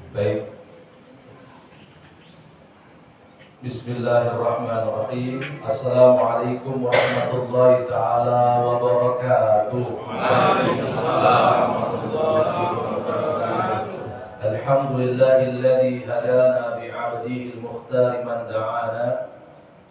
Baik. Bismillahirrahmanirrahim. Assalamualaikum warahmatullahi taala wabarakatuh. Waalaikumsalam warahmatullahi wabarakatuh. Alhamdulillahilladzi hadana bi'abdihi al-mukhtar man da'ana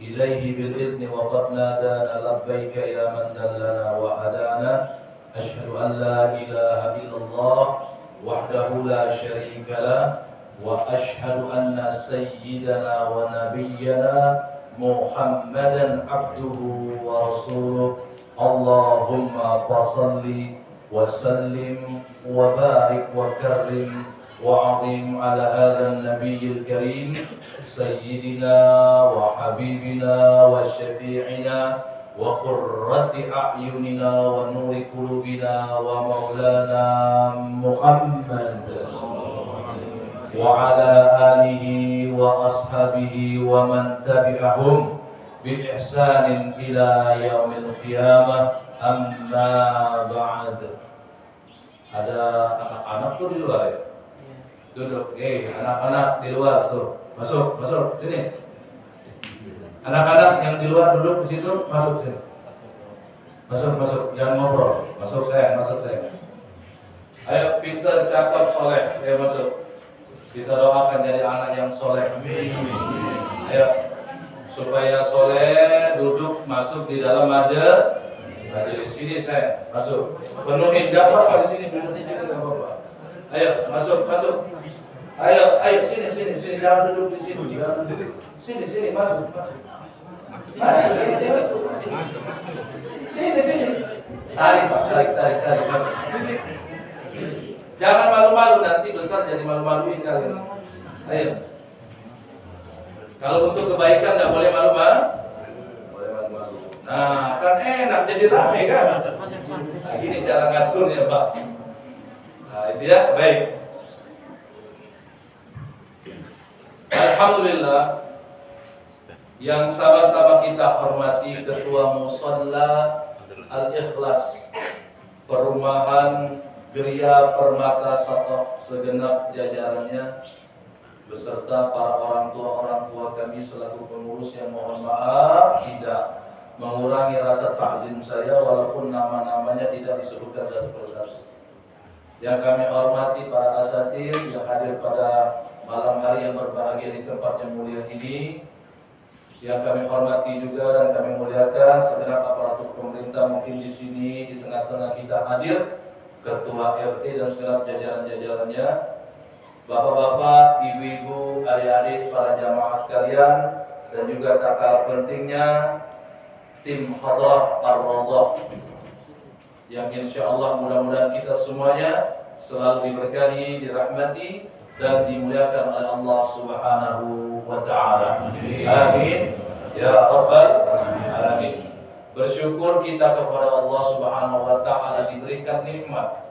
ilaihi bil idni wa qad nadana labbaika ya man dallana wa hadana. Asyhadu an la ilaha illallah wahdahu la syarika lah wa ashhadu anna sayyidana wa nabiyyana Muhammadan abduhu wa rasuluh. Allahumma fassalli wa sallim wa barik wa karrim wa azim ala hadzal nabiyyil karim sayyidina wa habibina wa syafi'ina wa qurrati a'yunina wa nuri qulubina wa maulana Muhammad wa ala alihi wa ashabihi wa man tabi'ahum bi ihsanin ila yaumil qiyamah. Amma ba'd. Ada anak-anak tuh di luar ya? Duduk. Anak-anak di luar tuh. Masuk sini. Anak-anak yang di luar duduk di situ, masuk sini. Masuk, jangan ngobrol. Masuk saya. Ayo pintar, cakap, soleh. Ayo masuk. Kita doakan jadi anak yang soleh. Ayo, supaya soleh, duduk masuk di dalam majelis. Di sini saya masuk. Penuhin gak apa-apa di sini, duduk di sini gak apa-apa. Ayo masuk. Ayo sini, jangan duduk di sini. Sini masuk. Sini. Tarik Pak, tarik. Jangan malu-malu, nanti besar jadi malu-maluin kalian. Ayo. Kalau untuk kebaikan nggak boleh malu-malu. Nah, kan enak jadi rame kan. Nah, gini cara ngaturnya Pak. Nah, itu ya, baik. Alhamdulillah, yang sama-sama kita hormati Ketua Musalla Al-Ikhlas Perumahan Geria Permata Satoh segenap jajarannya beserta para orang tua kami selaku pengurus yang mohon maaf tidak mengurangi rasa takzim saya walaupun nama-namanya tidak disebutkan satu persatu. Yang kami hormati para asatid yang hadir pada malam hari yang berbahagia di tempat yang mulia ini, yang kami hormati juga dan kami muliakan segenap aparatur pemerintah mungkin di sini di tengah-tengah kita hadir, ketua RT dan segenap jajaran-jajarannya, bapak-bapak, ibu-ibu, adik-adik, para jamaah sekalian, dan juga tak kalah pentingnya tim Hadrah Ar-Raudhah yang insya Allah mudah-mudahan kita semuanya selalu diberkahi, dirahmati dan dimuliakan oleh Allah Subhanahu wa taala. Amin ya rabbal alamin. Bersyukur kita kepada Allah Subhanahu wa taala diberikan nikmat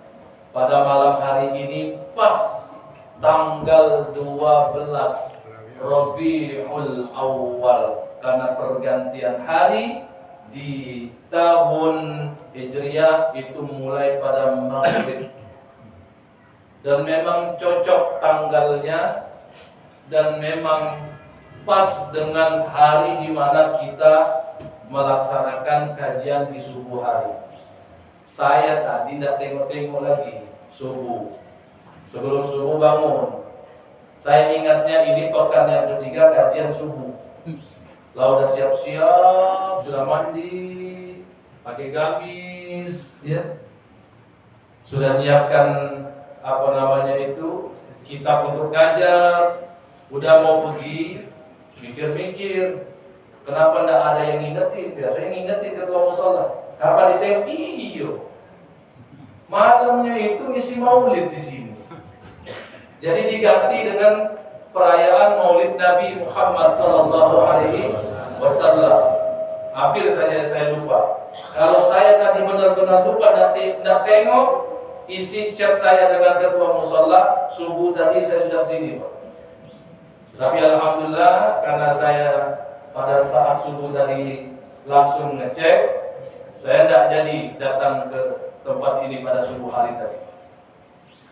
pada malam hari ini pas tanggal 12 Rabiul Awal, karena pergantian hari di tahun Hijriah itu mulai pada maghrib. Dan memang cocok tanggalnya dan memang pas dengan hari di mana kita melaksanakan kajian di subuh hari. Saya tadi tidak tengok-tengok lagi subuh. Sebelum subuh bangun, saya ingatnya ini pekan yang ketiga kajian subuh. Lalu udah siap-siap, sudah mandi, pakai gamis, ya. Sudah nyiapkan kitab untuk ngajar, udah mau pergi, mikir-mikir, kenapa nggak ada yang ngingetin? Biasanya ngingetin ketua mushola. Kapan ditengok? Iyo. Malamnya itu isi maulid di sini. Jadi diganti dengan perayaan Maulid Nabi Muhammad Sallallahu Alaihi Wasallam. Hampir saja saya lupa. Kalau saya tadi benar-benar lupa tidak tengok isi chat saya dengan ketua mushola subuh tadi saya sudah sini, Pak. Tapi alhamdulillah karena saya pada saat subuh tadi langsung ngecek, saya tidak jadi datang ke tempat ini pada subuh hari tadi.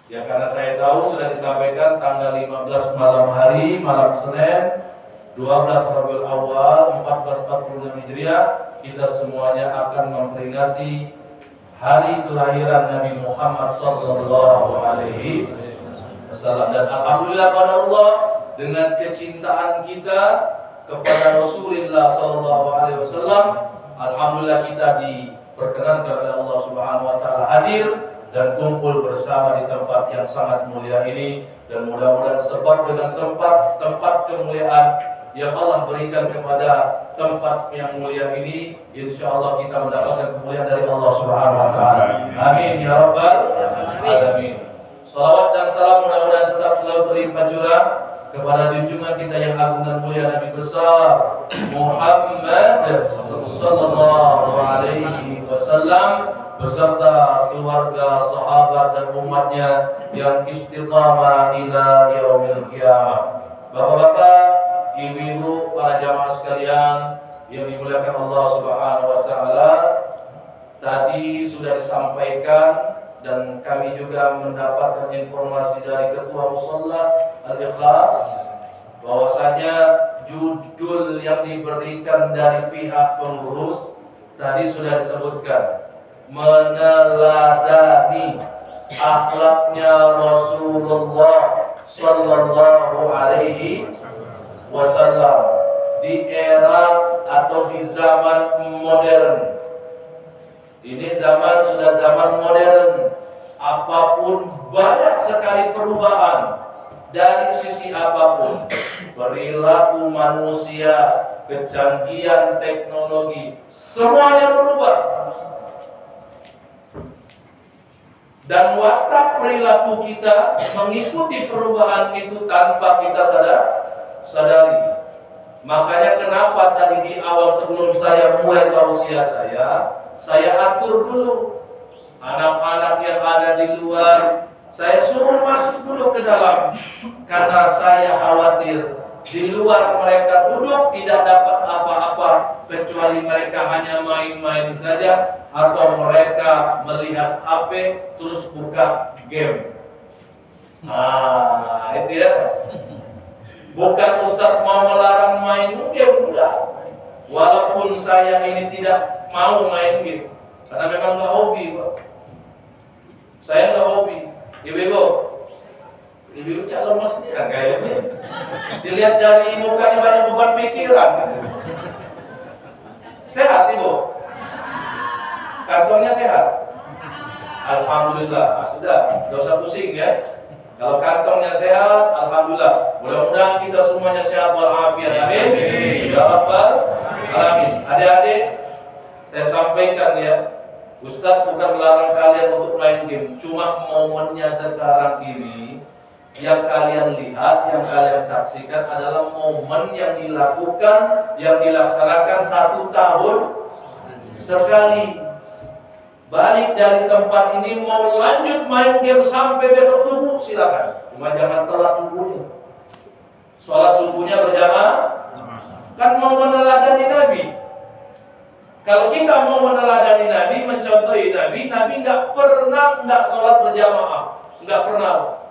Ya karena saya tahu sudah disampaikan tanggal 15 malam Senin 12 Rabiul Awal 1446 Hijriah, kita semuanya akan memperingati hari kelahiran Nabi Muhammad sallallahu alaihi wasallam. Dan alhamdulillah pada Allah, dengan kecintaan kita kepada Rasulullah sallallahu alaihi wasallam, alhamdulillah kita diperkenankan oleh Allah Subhanahu wa taala hadir dan kumpul bersama di tempat yang sangat mulia ini, dan mudah-mudahan sebab dengan tempat kemuliaan yang Allah berikan kepada tempat yang mulia ini, insyaallah kita mendapatkan kemuliaan dari Allah Subhanahu wa taala. Amin ya rabbal alamin. Salawat dan salam mudah-mudahan tetap selalu terlimpah curah kepada junjungan kita yang agung dan mulia, Nabi besar Muhammad sallallahu alaihi wasallam beserta keluarga, sahabat dan umatnya yang istiqamah ila yaumil qiyamah. Bapak-bapak, ibu-ibu, para jamaah sekalian yang dimuliakan Allah Subhanahu wa taala, tadi sudah disampaikan dan kami juga mendapatkan informasi dari Ketua Musalla Al-Ikhlas bahwasanya judul yang diberikan dari pihak pengurus tadi sudah disebutkan, meneladani akhlaknya Rasulullah sallallahu alaihi wasallam di era atau di zaman modern. Ini sudah zaman modern. Apapun banyak sekali perubahan dari sisi apapun, perilaku manusia, kecanggihan teknologi, semuanya berubah. Dan watak perilaku kita mengikuti perubahan itu tanpa kita sadari. Makanya kenapa tadi di awal sebelum saya mulai tausiah saya atur dulu anak-anak yang ada di luar, saya suruh masuk dulu ke dalam, karena saya khawatir di luar mereka duduk tidak dapat apa-apa kecuali mereka hanya main-main saja, atau mereka melihat HP terus buka game. Nah, itu ya. Bukan Ustaz mau melarang main game, enggak. Walaupun saya ini tidak mau main game, karena memang nggak hobi, Pak. Saya nggak hobi. Ibu cak lemesnya kayaknya. Dilihat dari mukanya banyak beban pikiran. Sehat Ibu? Kantongnya sehat? Alhamdulillah. Sudah, nggak usah pusing ya. Kalau kantongnya sehat, alhamdulillah. Mudah-mudahan kita semuanya sehat walafiat. Amin. Ya rabbal alamin. Adik-adik, saya sampaikan ya, Ustaz bukan melarang kalian untuk main game. Cuma momennya sekarang ini yang kalian lihat, yang kalian saksikan adalah momen yang dilakukan, yang dilaksanakan 1 tahun sekali. Balik dari tempat ini mau lanjut main game sampai besok subuh, silakan. Cuma jangan telat subuhnya. Sholat subuhnya berjamaah, kan mau meneladani Nabi. Kalau kita mau meneladani Nabi, mencontohi Nabi nggak sholat berjamaah, nggak pernah.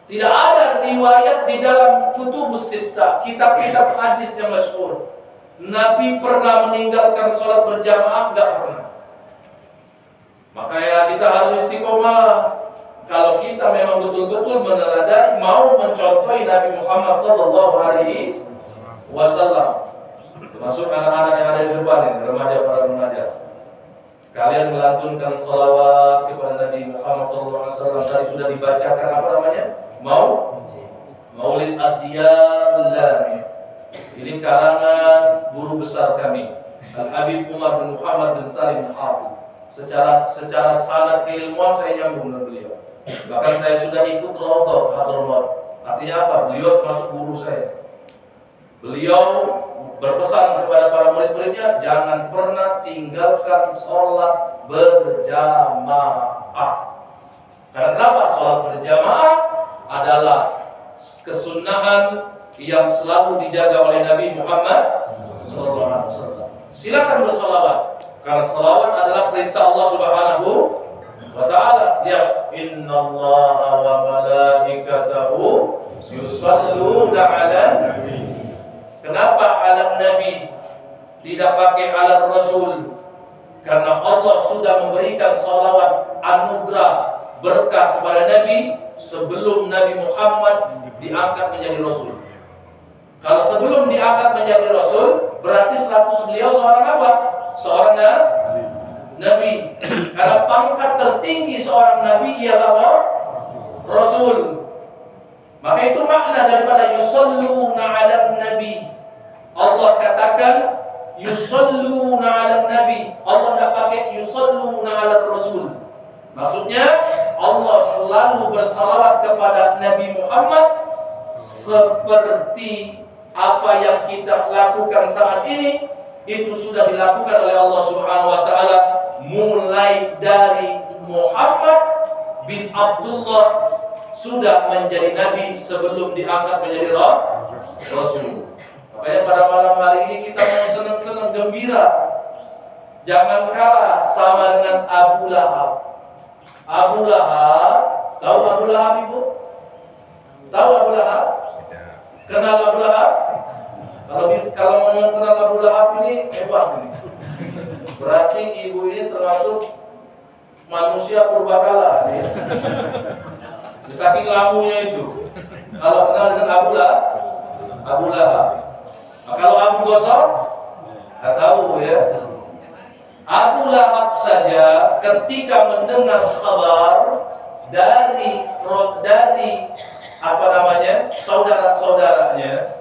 Tidak ada riwayat di dalam kutubus sittah, kitab-kitab hadis yang masyhur, Nabi pernah meninggalkan sholat berjamaah, nggak pernah. Makanya kita harus istiqomah. Kalau kita memang betul-betul meneladani, mau mencontohi Nabi Muhammad sallallahu alaihi wasallam, termasuk anak-anak yang ada di depan ini, remaja para remaja. Kalian melantunkan sholawat kepada Nabi Muhammad sallallahu alaihi wasallam. Tadi sudah dibacakan apa namanya? Maulid Ad-Diyar. Ini karangan guru besar kami, Al-Habib Umar bin Muhammad bin Salim Al-Hafidh. Secara sanad keilmuan saya nyambung dengan beliau. Bahkan saya sudah ikut Raudhah Hadramaut. Artinya apa? Beliau termasuk guru saya. Beliau berpesan kepada para murid-muridnya, jangan pernah tinggalkan sholat berjamaah. Karena kenapa? Sholat berjamaah adalah kesunahan yang selalu dijaga oleh Nabi Muhammad SAW. Silakan bersolawat, karena selawat adalah perintah Allah Subhanahu wa ta'ala. Lihat, innallaha wa malaikatahu yusalluna 'alan nabi. Kenapa 'alan nabi tidak pakai 'alan rasul? Karena Allah sudah memberikan salawat anugerah berkah kepada Nabi sebelum Nabi Muhammad diangkat menjadi Rasul. Kalau sebelum diangkat menjadi Rasul, berarti status beliau seorang apa? Seorang Nabi. Karena pangkat tertinggi seorang Nabi ialah Rasul. Maka itu makna daripada yusalluna 'alan nabi. Allah katakan yusalluna 'alan nabi. Allah tidak pakai yusalluna 'alan rasul. Maksudnya Allah selalu bersalawat kepada Nabi Muhammad seperti apa yang kita lakukan saat ini itu sudah dilakukan oleh Allah Subhanahu wa taala mulai dari Muhammad bin Abdullah sudah menjadi nabi sebelum diangkat menjadi rasul. Makanya pada malam hari ini kita mau senang-senang gembira. Jangan kalah sama dengan Abu Lahab. Abu Lahab, tahu Abu Lahab Ibu? Tahu Abu Lahab? Kenal Abu Lahab? Kalau mau kenal Abu Lahab ini hebat ini. Berarti ibu ini termasuk manusia purbakala ya. Saking lamunya itu. Kalau kenal dengan Abu Lahab. Nah, kalau Abu Gosor, nggak tahu ya. Abu Lahab saja ketika mendengar kabar dari saudara-saudaranya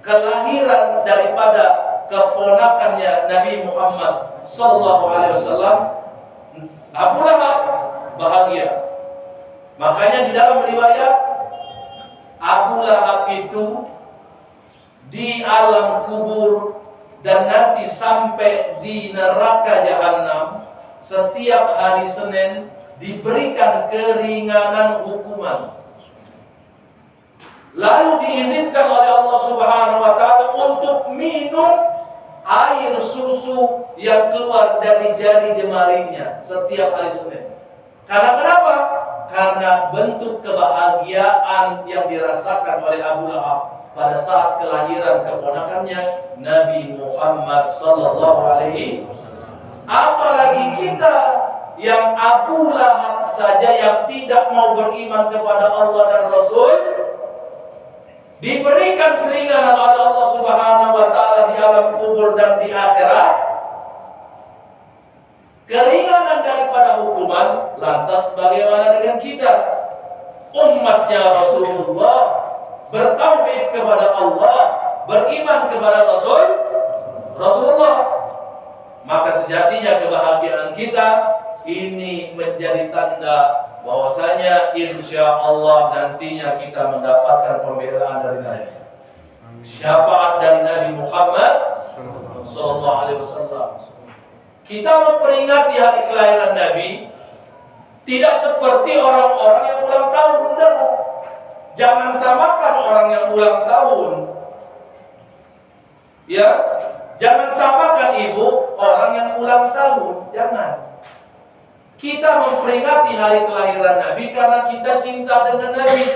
kelahiran daripada keponakannya Nabi Muhammad sallallahu alaihi wasallam, Abu Lahab bahagia. Makanya di dalam riwayat Abu Lahab itu di alam kubur dan nanti sampai di neraka jahanam setiap hari Senin diberikan keringanan hukuman. Lalu diizinkan oleh Allah Subhanahu wa taala untuk minum air susu yang keluar dari jari jemarinya setiap hari Senin. Karena kenapa? Karena bentuk kebahagiaan yang dirasakan oleh Abu Lahab pada saat kelahiran keponakannya Nabi Muhammad sallallahu alaihi wasallam. Apalagi kita yang Abu Lahab saja yang tidak mau beriman kepada Allah dan Rasul diberikan keringanan oleh Allah Subhanahu wa taala di alam kubur dan di akhirat. Keringanan daripada hukuman, lantas bagaimana dengan kita? Umatnya Rasulullah, bertauhid kepada Allah, beriman kepada Rasulullah. Maka sejatinya kebahagiaan kita ini menjadi tanda bahwasanya insya Allah nantinya kita mendapatkan pembelaan dari Nabi, syafaat dari Nabi Muhammad sallallahu alaihi wasallam. Kita memperingati hari kelahiran Nabi tidak seperti orang-orang yang ulang tahun. Benar. Jangan samakan orang yang ulang tahun. Ya, jangan samakan ibu orang yang ulang tahun. Jangan. Kita memperingati hari kelahiran Nabi karena kita cinta dengan Nabi.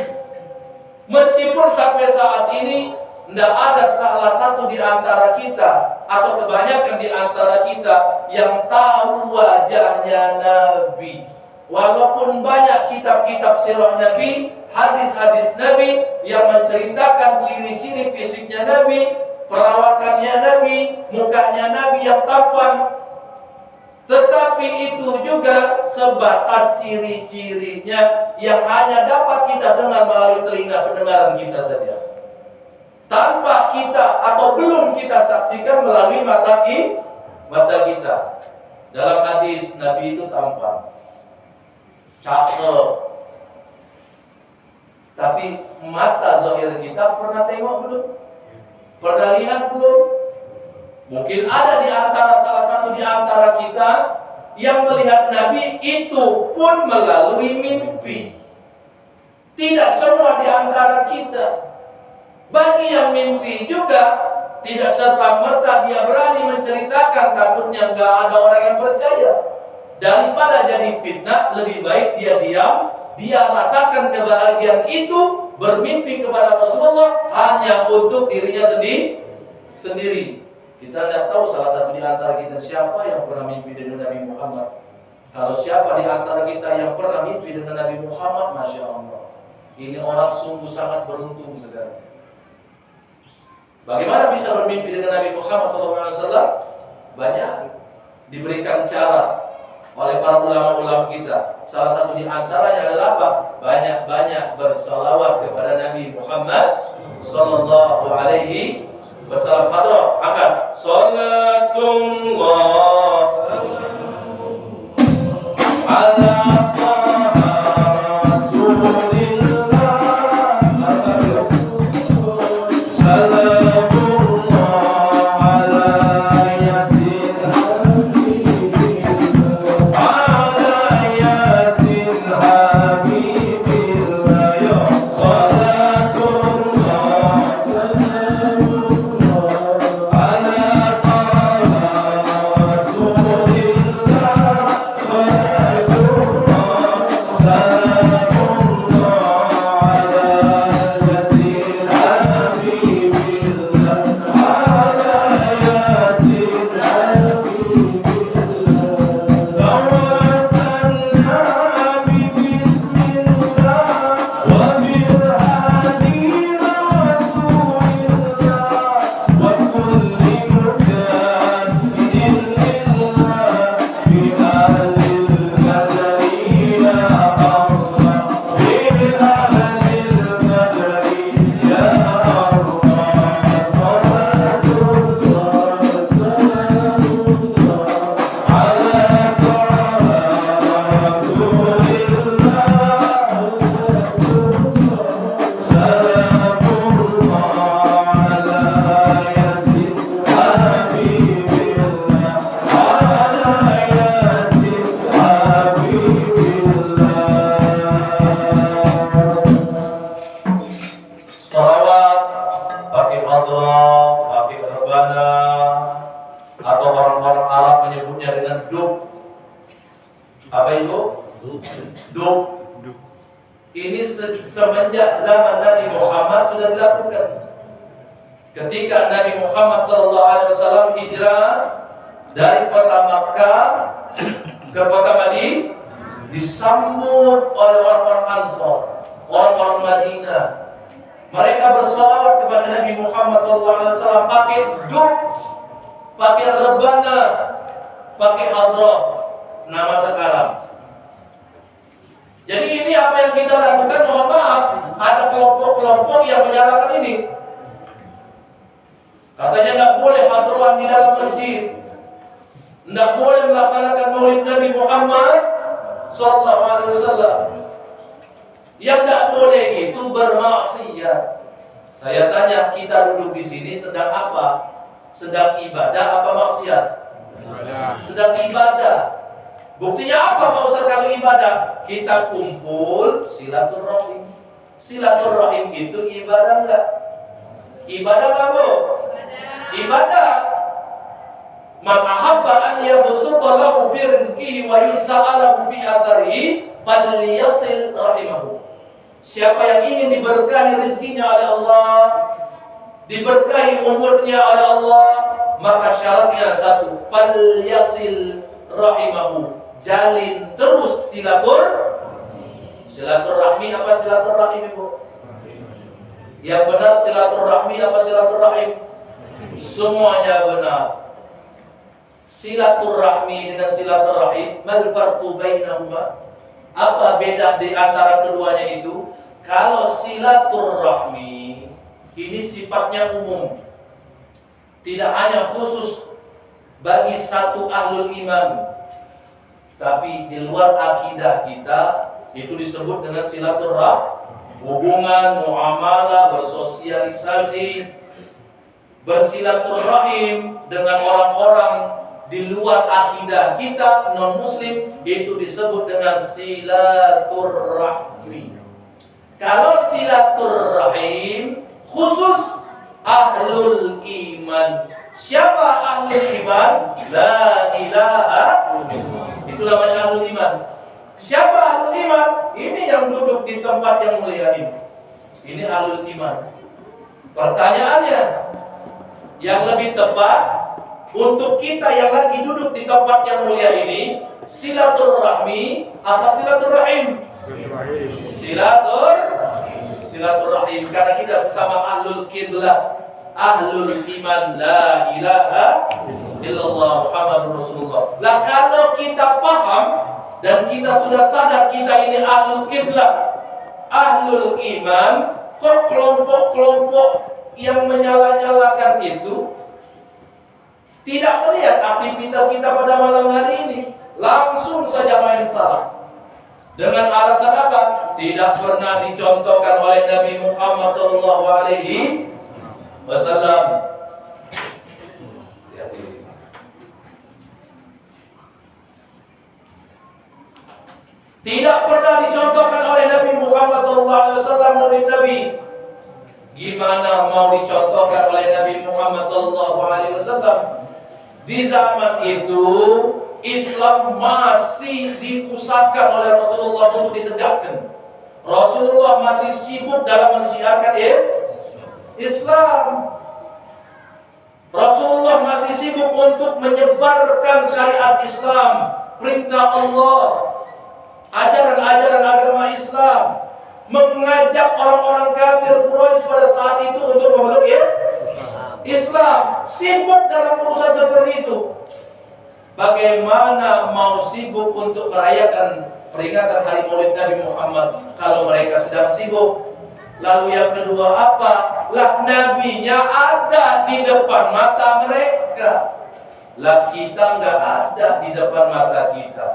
Meskipun sampai saat ini tidak ada salah satu di antara kita atau kebanyakan di antara kita yang tahu wajahnya Nabi. Walaupun banyak kitab-kitab sirah Nabi, hadis-hadis Nabi yang menceritakan ciri-ciri fisiknya Nabi, perawakannya Nabi, mukanya Nabi yang tampan. Tetapi itu juga sebatas ciri-cirinya yang hanya dapat kita dengar melalui telinga pendengaran kita saja. Tanpa kita atau belum kita saksikan melalui mata kita. Dalam hadis Nabi itu tampan, cakep. Tapi mata zahir kita pernah tengok belum? Pernah lihat belum? Mungkin ada di antara salah satu di antara kita yang melihat Nabi itu pun melalui mimpi. Tidak semua di antara kita. Bagi yang mimpi juga tidak serta-merta dia berani menceritakan, takutnya nggak ada orang yang percaya. Daripada jadi fitnah, lebih baik dia diam, dia rasakan kebahagiaan itu, bermimpi kepada Rasulullah hanya untuk dirinya sendiri. Kita tidak tahu salah satu di antara kita siapa yang pernah mimpi dengan Nabi Muhammad. Kalau siapa di antara kita yang pernah mimpi dengan Nabi Muhammad, Masya Allah, ini orang sungguh sangat beruntung sekali. Bagaimana bisa bermimpi dengan Nabi Muhammad SAW? Banyak diberikan cara oleh para ulama-ulama kita. Salah satu di antaranya adalah apa? Banyak-banyak bersalawat kepada Nabi Muhammad sallallahu alaihi wasallam. Hadrat akan salatullah ala semenjak zaman Nabi Muhammad sudah dilakukan. Ketika Nabi Muhammad SAW hijrah dari kota Makkah ke kota Madinah, disambut oleh orang-orang Ansor, orang-orang Madinah. Mereka bersolawat kepada Nabi Muhammad SAW pakai dub, pakai rebana, pakai hadrah, nama sekarang. Jadi ini apa yang kita lakukan, mohon maaf, ada kelompok-kelompok yang menyalahkan ini. Katanya tidak boleh hadrohan di dalam masjid, tidak boleh melaksanakan maulid Nabi Muhammad SAW. Yang tidak boleh itu bermaksiat. Saya tanya, kita duduk di sini sedang apa? Sedang ibadah apa maksiat? Sedang ibadah. Buktinya apa Pak Ustaz kalau ibadah? Kita kumpul silaturahim. Silaturahim itu ibadah enggak? Ibadah enggak, Bu? Ibadah. Man ahabba an yabsuta lahu fi rizqihi wa yus'alahu fi atharihi falyasil rahimahu. Siapa yang ingin diberkahi rezekinya oleh Allah, diberkahi umurnya oleh Allah, maka syaratnya satu, falyasil rahimahu. Jalin terus silaturahmi apa silaturahim, Ibu? Yang benar silaturahmi apa silaturahim? Semuanya benar. Silaturahmi dengan silaturahim, mal farqu bainahuma? Apa beda di antara keduanya itu? Kalau silaturahmi ini sifatnya umum, tidak hanya khusus bagi satu ahlul iman, tapi di luar akidah kita itu disebut dengan silaturahmi. Hubungan, muamalah, bersosialisasi, bersilaturahim dengan orang-orang di luar akidah kita, non-muslim, itu disebut dengan silaturahmi. Kalau silaturahim khusus ahlul iman. Siapa ahlul iman? La ilaha illallah. Itu namanya ahlul iman. Siapa ahlul iman? Ini yang duduk di tempat yang mulia ini. Ini ahlul iman. Pertanyaannya, yang lebih tepat untuk kita yang lagi duduk di tempat yang mulia ini, silaturahmi apa silaturahim? Silaturahim, karena kita sesama ahlul qiblah, ahlul iman, la ilaha illallah Muhammadur Rasulullah. Lah kalau kita paham dan kita sudah sadar kita ini ahlul qiblah, ahlul iman, kok kelompok-kelompok yang menyala-nyalakan itu tidak melihat aktivitas kita pada malam hari ini, langsung saja main salah. Dengan alasan apa? Tidak pernah dicontohkan oleh Nabi Muhammad SAW. Tidak pernah dicontohkan oleh Nabi Muhammad SAW murid Nabi. Gimana mau dicontohkan oleh Nabi Muhammad SAW? Di zaman itu Islam masih diusahakan oleh Rasulullah untuk ditegakkan. Rasulullah masih sibuk dalam mensiarkan Islam. Rasulullah masih sibuk untuk menyebarkan syariat Islam, perintah Allah, ajaran-ajaran agama Islam, mengajak orang-orang kafir Quraisy pada saat itu untuk memeluk Islam. Sibuk dalam urusan seperti itu. Bagaimana mau sibuk untuk merayakan peringatan hari Maulid Nabi Muhammad kalau mereka sedang sibuk? Lalu yang kedua apa? Lah nabinya ada di depan mata mereka. Lah kita nggak ada di depan mata kita.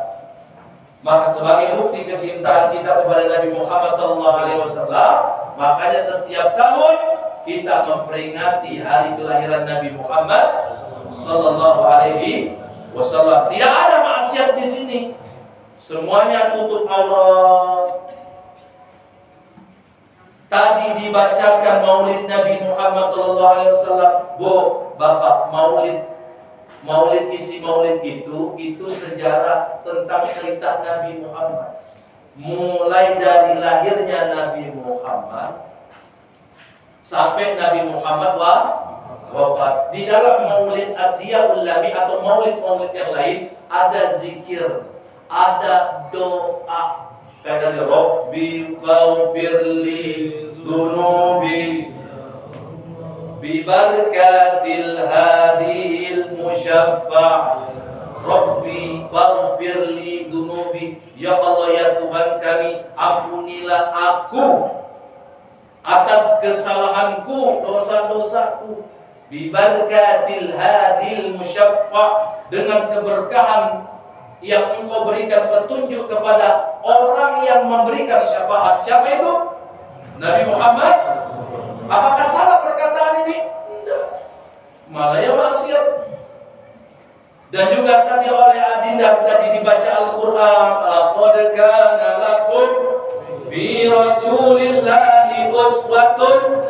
Maka sebagai bukti kecintaan kita kepada Nabi Muhammad SAW, makanya setiap tahun kita memperingati hari kelahiran Nabi Muhammad SAW. Tidak ada maksiat di sini. Semuanya tutup aurat. Tadi dibacakan Maulid Nabi Muhammad SAW. Bapak, Maulid isi Maulid itu sejarah tentang cerita Nabi Muhammad. Mulai dari lahirnya Nabi Muhammad sampai Nabi Muhammad wafat. Di dalam Maulid Ad-Diyaul Lami atau Maulid yang lain ada zikir, ada doa. Kata dia, Rabbi faghfirli dunubi bibarakatil hadil musyaffa'. Rabbi faghfirli dunubi, ya Allah ya Tuhan kami, ampunilah aku atas kesalahanku, dosa-dosaku. Bibarakatil hadil musyaffa', dengan keberkahan yang Engkau berikan petunjuk kepada orang yang memberikan syafaat. Siapa itu? Nabi Muhammad. Apakah salah perkataan ini? Tidak. Malah ya maksiat. Dan juga tadi oleh Adinda tadi dibaca Al-Quran, laqad kana lakum fi Rasulillahi uswatun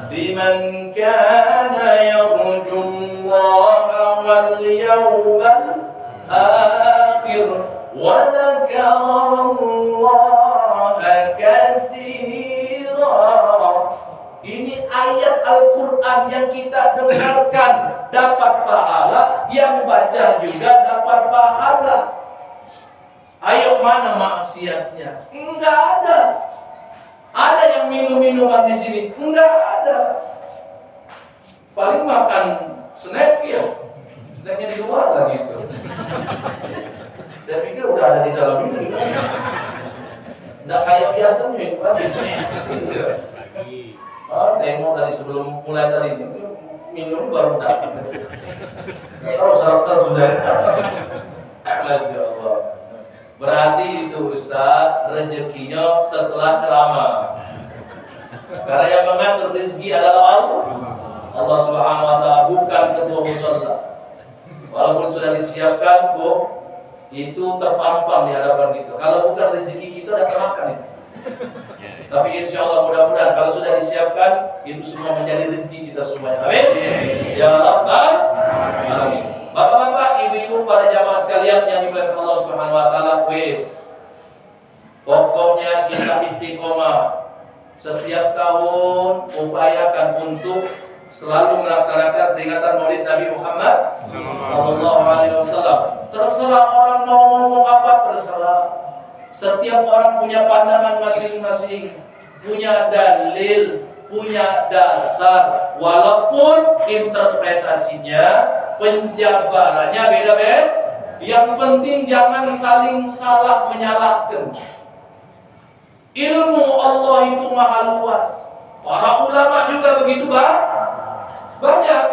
liman kana yarjullaha wal yawmal akhir wa dzakarallaha katsira. Ini ayat Al-Quran yang kita dengarkan dapat pahala, yang baca juga dapat pahala. Ayo, mana maksiatnya? Enggak ada. Ada yang minum-minuman di sini? Enggak ada. Paling makan snack ya. Snacknya di luar lah gitu. Saya pikir udah ada di dalam ini. Enggak kayak biasanya itu tadi. Demo tadi sebelum mulai tadi minum baru dapat. Kalau sarap-sarap sudah. Masya Allah. Berarti itu Ustaz rezekinya setelah ceramah. Karena yang mengatur rezeki adalah Allah Subhanahu wa taala, bukan ketua musalla. Walaupun sudah disiapkan, itu terpampang di hadapan kita. Kalau bukan rezeki kita udah termakan itu. Tapi insya Allah mudah-mudahan kalau sudah disiapkan itu semua menjadi rezeki kita semuanya. Amin. Ya Rabbal Alamin. Bapak-bapak, ibu-ibu, para jamaah sekalian. hadirin yang dimuliakan Allah Subhanahu wa taala, pokoknya kita istiqomah. Setiap tahun upayakan untuk selalu melaksanakan peringatan Maulid Nabi Muhammad sallallahu alaihi wasallam. Terserah orang mau ngomong apa, terserah. Setiap orang punya pandangan masing-masing, punya dalil, punya dasar, walaupun interpretasinya, penjabarannya beda-beda. Yang penting jangan saling salah menyalahkan. Ilmu Allah itu maha luas. Para ulama juga begitu banyak.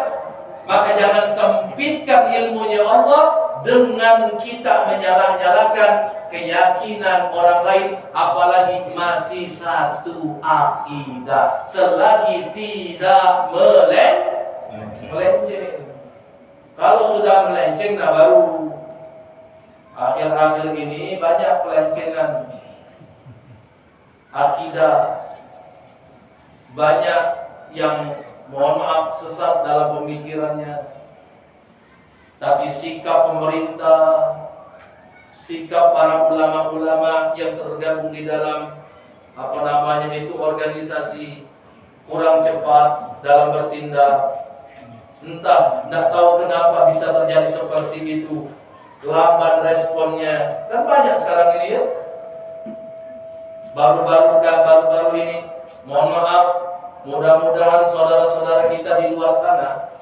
Maka jangan sempitkan ilmunya Allah dengan kita menyalah-nyalahkan keyakinan orang lain, apalagi masih satu akidah, selagi tidak melenceng. Kalau sudah melenceng, nah baru akhir-akhir ini banyak pelencengan akidah, banyak yang mohon maaf sesat dalam pemikirannya. Tapi sikap pemerintah, sikap para ulama-ulama yang tergabung di dalam organisasi kurang cepat dalam bertindak. Entah, tidak tahu kenapa bisa terjadi seperti itu. Lamban responnya, kan banyak sekarang ini ya. Baru-baru ini, mohon maaf, mudah-mudahan saudara-saudara kita di luar sana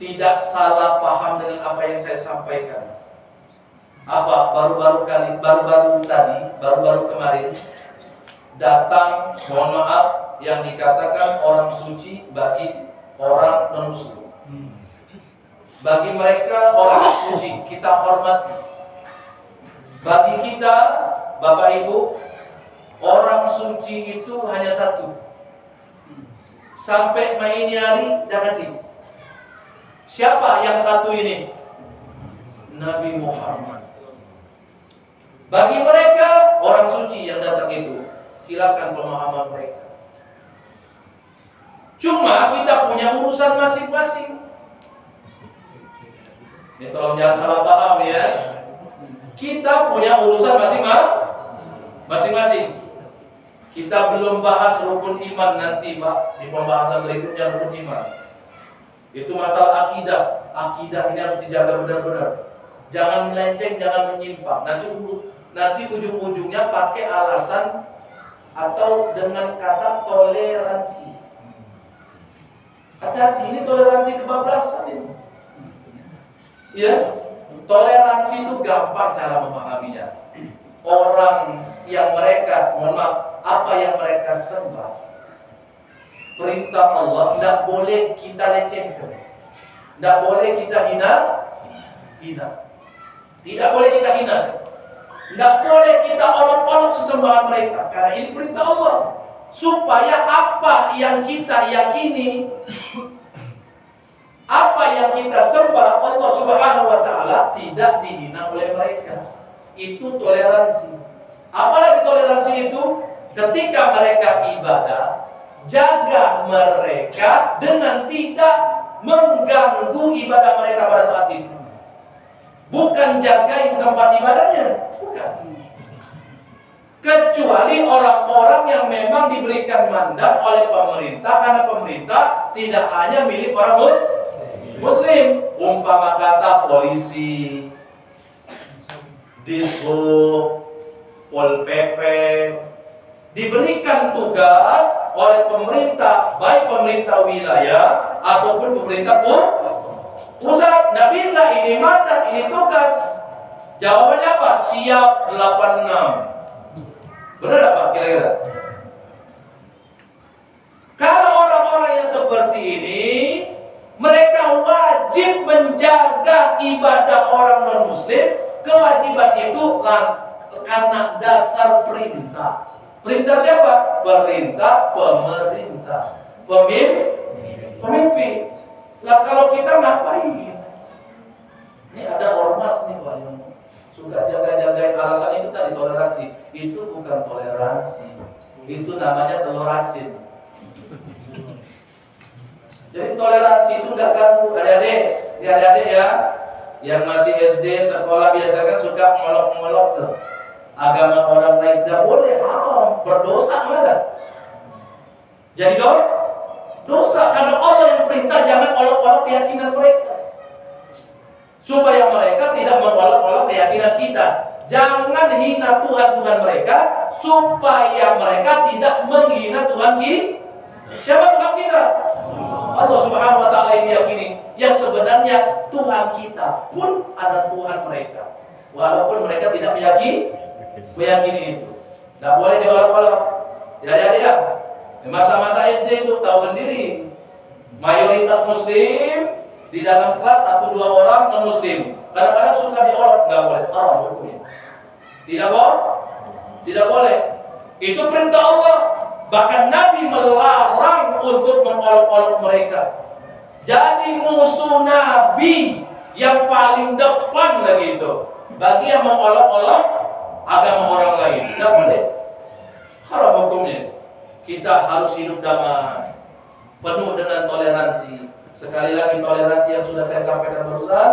tidak salah paham dengan apa yang saya sampaikan. Baru-baru kemarin datang, mohon maaf, yang dikatakan orang suci bagi orang non-muslim. Bagi mereka orang suci, kita hormati. Bagi kita, Bapak Ibu, orang suci itu hanya satu. Sampai main nyari dakati. Siapa yang satu ini? Nabi Muhammad. Bagi mereka orang suci yang datang itu, silakan pemahaman mereka. Cuma kita punya urusan masing-masing. Ini tolong jangan salah paham ya. Kita punya urusan masing-masing. Kita belum bahas rukun iman nanti, Pak, di pembahasan berikutnya rukun iman. Itu masalah akidah. Akidah ini harus dijaga benar-benar. Jangan melenceng, jangan menyimpang. Nanti ujung-ujungnya pakai alasan atau dengan kata toleransi. Hati-hati, ini toleransi kebablasan ini. Ya, toleransi itu gampang cara memahaminya. Orang yang mereka, mohon maaf, apa yang mereka sembah, perintah Allah tidak boleh kita lecehkan, tidak boleh kita hina. Tidak boleh kita hina. Tidak boleh kita olok-olok sesembahan mereka, karena ini perintah Allah. Supaya apa yang kita yakini, apa yang kita sembah Allah Subhanahu wa taala tidak dihina oleh mereka. Itu toleransi. Apalagi toleransi itu ketika mereka ibadah, jaga mereka dengan tidak mengganggu ibadah mereka pada saat itu. Bukan jagain tempat ibadahnya, bukan. Kecuali orang-orang yang memang diberikan mandat oleh pemerintah, karena pemerintah tidak hanya milik orang muslim. Umpama kata polisi, Dishub, Pol PP, diberikan tugas oleh pemerintah, baik pemerintah wilayah ataupun pemerintah pusat. Tidak bisa, ini mandat, ini tugas. Jawabannya apa? Siap 86. Benar apa kira-kira? Kalau orang-orang yang seperti ini, mereka wajib menjaga ibadah orang non-muslim. Kewajiban itu karena dasar perintah. Perintah siapa? Perintah pemerintah. Pemimpin. Lah kalau kita ngapain? Ini ada ormas nih Pak yang suka jaga-jagain, alasan itu tadi toleransi. Itu bukan toleransi. Itu namanya telur asin. Jadi toleransi itu enggak ganggu. Adik-adik ya. Yang masih SD sekolah biasa kan suka ngolok-ngolok tuh agama orang lain, gak boleh, haram, berdosa malah. Jadi dosa karena Allah yang perintah jangan olok-olok keyakinan mereka, supaya mereka tidak mengolok-olok keyakinan kita. Jangan hina Tuhan mereka, supaya mereka tidak menghina Tuhan kita. Siapa Tuhan kita? Allah Subhanahu wa Ta'ala yang diyakini, yang sebenarnya Tuhan kita pun ada Tuhan mereka, walaupun mereka tidak meyakini itu. Tidak boleh diolok-olok. Ya. Di masa-masa SD itu tahu sendiri, mayoritas Muslim, di dalam kelas 1-2 orang non Muslim. Kadang-kadang suka diolok, nggak boleh, haram hukumnya. Tidak boleh. Itu perintah Allah. Bahkan Nabi melarang untuk mengolok-olok mereka. Jadi musuh Nabi yang paling depan lagi itu bagi yang mengolok-olok agama orang lain. Tidak boleh. Haram hukumnya. Kita harus hidup damai, penuh dengan toleransi. Sekali lagi toleransi yang sudah saya sampaikan barusan,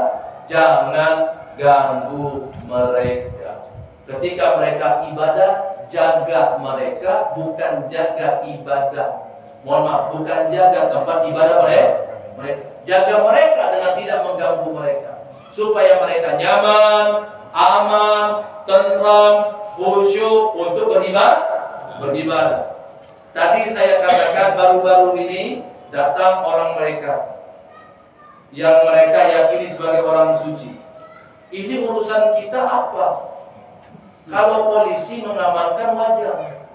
jangan ganggu mereka. Ketika mereka ibadah, jaga mereka, bukan jaga ibadah. Mohon maaf, bukan jaga tempat ibadah mereka. Jaga mereka dengan tidak mengganggu mereka, supaya mereka nyaman, aman, tentram, khusyuk untuk beribadah. Tadi saya katakan baru-baru ini datang orang mereka yang mereka yakini sebagai orang suci. Ini urusan kita apa? Kalau polisi mengamankan wajar,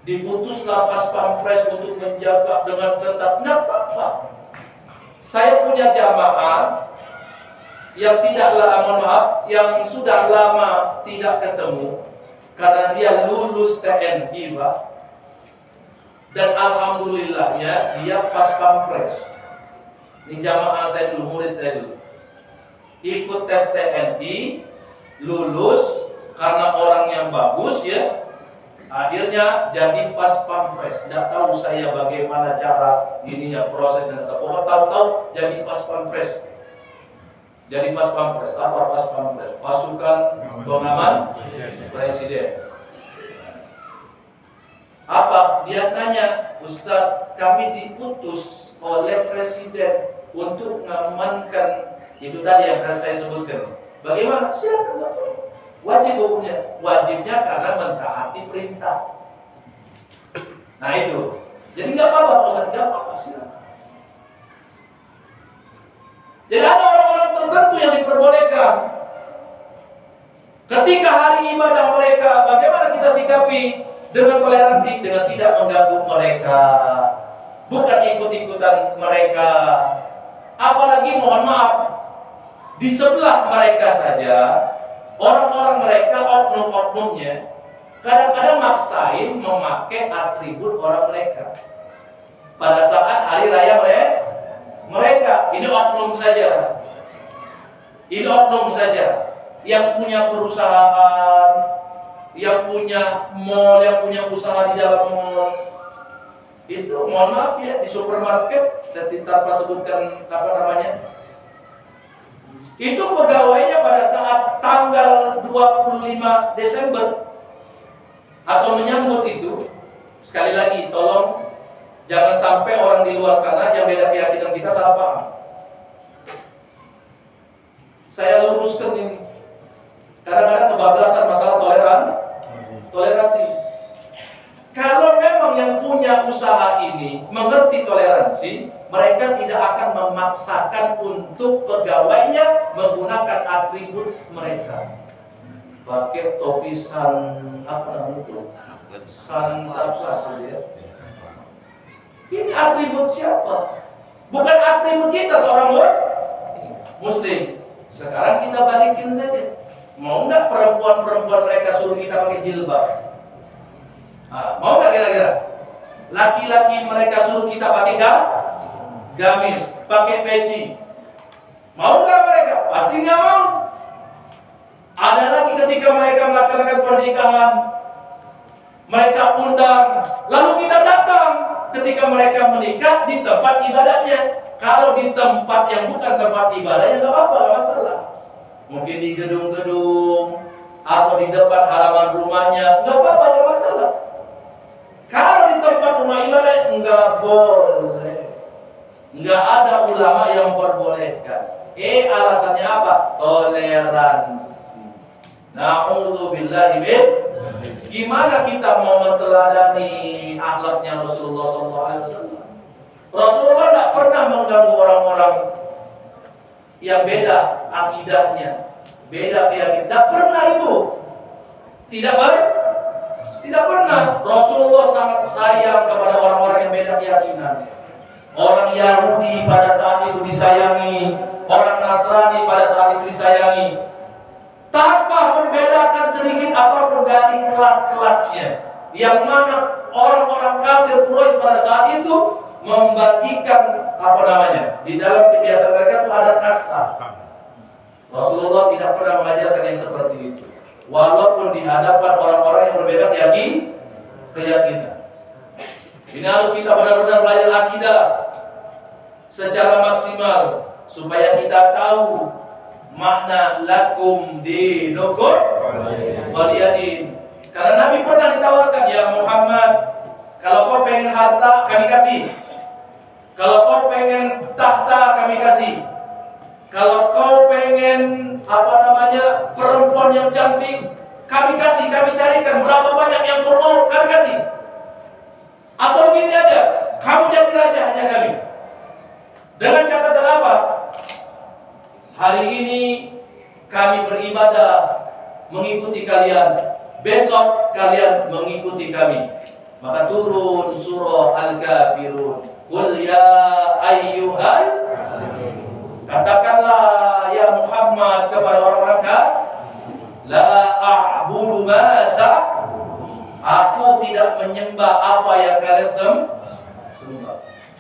diputuslah pas pampres untuk menjaga dengan ketat, nggak apa-apa. Saya punya jamaah yang yang sudah lama tidak ketemu karena dia lulus TNI, Pak. Dan alhamdulillahnya dia pas pampres. Ini jamaah saya dulu, murid saya dulu. Ikut tes TNI, lulus karena orang yang bagus ya. Akhirnya jadi pas pampres. Tidak tahu saya bagaimana cara ininya prosesnya. Pokoknya tahu-tahu jadi pas pampres. Jadi pas pampres. Apa pas pampres? Pasukan pengaman presiden. Apa? Dia tanya, Ustaz, kami diputus oleh presiden untuk mengamankan itu tadi yang saya sebutkan. Bagaimana? Silakan. Wajib hukumnya. Wajibnya karena mentaati perintah. Nah itu. Jadi nggak apa-apa, Ustaz, nggak apa-apa, silakan. Jadi ada orang-orang tertentu yang diperbolehkan. Ketika hari ibadah mereka, bagaimana kita sikapi? Dengan toleransi, dengan tidak mengganggu mereka, bukan ikut-ikutan mereka. Apalagi mohon maaf, di sebelah mereka saja, orang-orang mereka, oknum-oknumnya, kadang-kadang maksain memakai atribut orang mereka pada saat hari raya mereka. Ini oknum saja. Ini oknum saja yang punya perusahaan, yang punya mall, yang punya usaha di dalam mall. Itu mohon maaf ya, di supermarket, saya tanpa sebutkan apa namanya, itu pegawainya pada saat tanggal 25 Desember atau menyambut itu, sekali lagi tolong jangan sampai orang di luar sana yang beda keyakinan kita salah paham. Saya luruskan ini. Kadang-kadang kebablasan masalah toleransi. Kalau memang yang punya usaha ini mengerti toleransi, mereka tidak akan memaksakan untuk pegawainya menggunakan atribut mereka. Pakai topi apa namanya itu? Ya. Ini atribut siapa? Bukan atribut kita seorang Muslim. Sekarang kita balikin saja. Mau nggak perempuan-perempuan mereka suruh kita pakai jilbab? Mau nggak kira-kira? Laki-laki mereka suruh kita pakai gamis, pakai peci. Mau nggak mereka? Pasti nggak mau. Ada lagi ketika mereka melaksanakan pernikahan, mereka undang, lalu kita datang ketika mereka menikah di tempat ibadahnya. Kalau di tempat yang bukan tempat ibadah ya nggak apa-apa, nggak masalah. Mungkin di gedung-gedung atau di depan halaman rumahnya, nggak apa-apa, nggak masalah. Kalau di tempat rumah ibadah nggak boleh. Nggak ada ulama yang memperbolehkan. Alasannya apa? Toleransi. Na'udzubillahi min. Gimana kita mau meneladani akhlaknya Rasulullah SAW? Rasulullah tidak pernah mengganggu orang-orang yang beda akidahnya, beda keyakinan. Tidak pernah ibu. Tidak pernah. Rasulullah sangat sayang kepada orang-orang yang beda keyakinan. Orang Yahudi pada saat itu disayangi, orang Nasrani pada saat itu disayangi, tanpa membedakan sedikit apapun dari kelas-kelasnya. Yang mana orang-orang kafir Quraisy pada saat itu membagikan di dalam kebiasaan mereka itu ada kasta. Rasulullah tidak pernah mengajarkan yang seperti itu, walaupun di hadapan orang-orang yang berbeda keyakinan. Ini harus kita benar-benar belajar akidah secara maksimal supaya kita tahu makna lakum dinukum waliyadin. Karena Nabi pernah ditawarkan, ya Muhammad, kalau kau pengen harta kami kasih, kalau kau pengen tahta kami kasih, kalau kau pengen perempuan yang cantik kami kasih, kami carikan, berapa banyak yang kau mau kami kasih. Atau begini aja, kamu jadi raja hanya kami. Dengan catatan apa? Hari ini kami beribadah mengikuti kalian, besok kalian mengikuti kami. Maka turun surah Al-Kafirun. Qul ya ayyuhal, katakanlah ya Muhammad kepada orang-orang kafir, la a'budu ma ta'budun, aku tidak menyembah apa yang kalian sembah.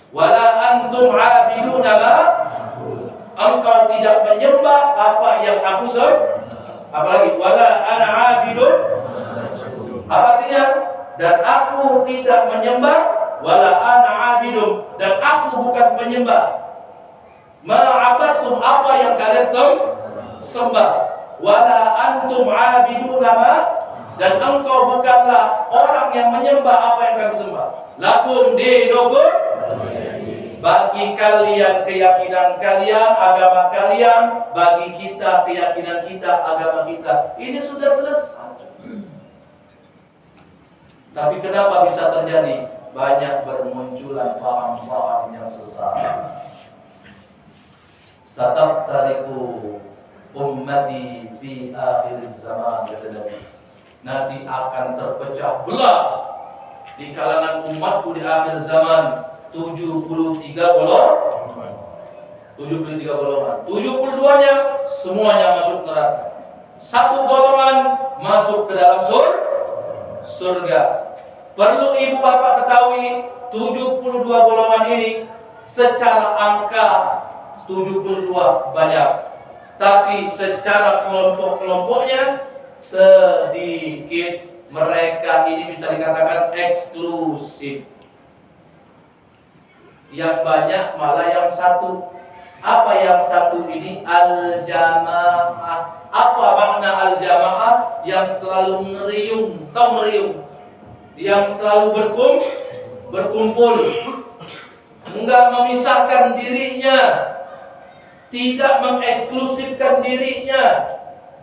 Wala antum 'abiduna ma, engkau tidak menyembah apa yang aku sembah. Apalagi wala ana 'abidun, apa artinya? Dan aku tidak menyembah, wala ana 'abidun, dan aku bukan penyembah. Ma'abatum, apa yang kalian sembah. Wala antum 'abiduna ma, dan engkau bukanlah orang yang menyembah apa yang kami sembah. Lakum dinukum, bagi kalian keyakinan kalian, agama kalian, bagi kita keyakinan kita, agama kita. Ini sudah selesai. Tapi kenapa bisa terjadi? Banyak bermunculan paham-paham yang sesat. Sataftariqu ummati fi akhir zaman, kata Nabi. Nanti akan terpecah belah di kalangan umatku di akhir zaman 73 golongan. 72-nya semuanya masuk neraka. Satu golongan masuk ke dalam surga. Perlu ibu bapak ketahui, 72 golongan ini secara angka 72 banyak, tapi secara kelompok-kelompoknya sedikit. Mereka ini bisa dikatakan eksklusif. Yang banyak malah yang satu. Apa yang satu ini? Al-jamaah. Apa makna al-jamaah? Yang selalu ngeriung. Tahu ngeriung? Yang selalu berkumpul. Enggak memisahkan dirinya, tidak mengeksklusifkan dirinya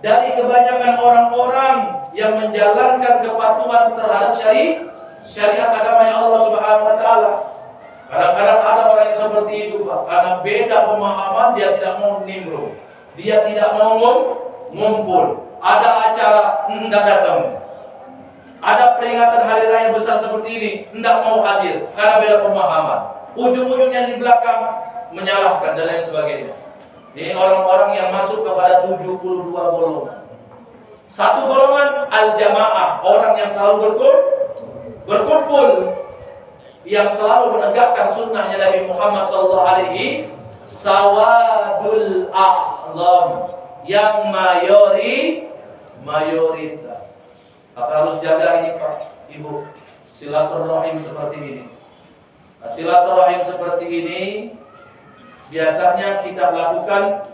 dari kebanyakan orang-orang yang menjalankan kepatuhan terhadap syariat agama Allah Subhanahu wa taala. Kadang-kadang ada orang yang seperti itu, Pak. Karena beda pemahaman, dia tidak mau nimbrung. Dia tidak mau ngumpul. Ada acara, tidak datang. Ada peringatan hari raya besar seperti ini, tidak mau hadir karena beda pemahaman. Ujung-ujungnya di belakang menyalahkan dan lain sebagainya. Ini orang-orang yang masuk kepada 72 golongan. Satu golongan al-jamaah, orang yang selalu berkumpul, yang selalu menegakkan sunnahnya Nabi Muhammad SAW, sawadul a'lam, yang mayoritas. Maka harus jaga ini Pak, Ibu, silaturahim seperti ini. Silaturahim seperti ini biasanya kita lakukan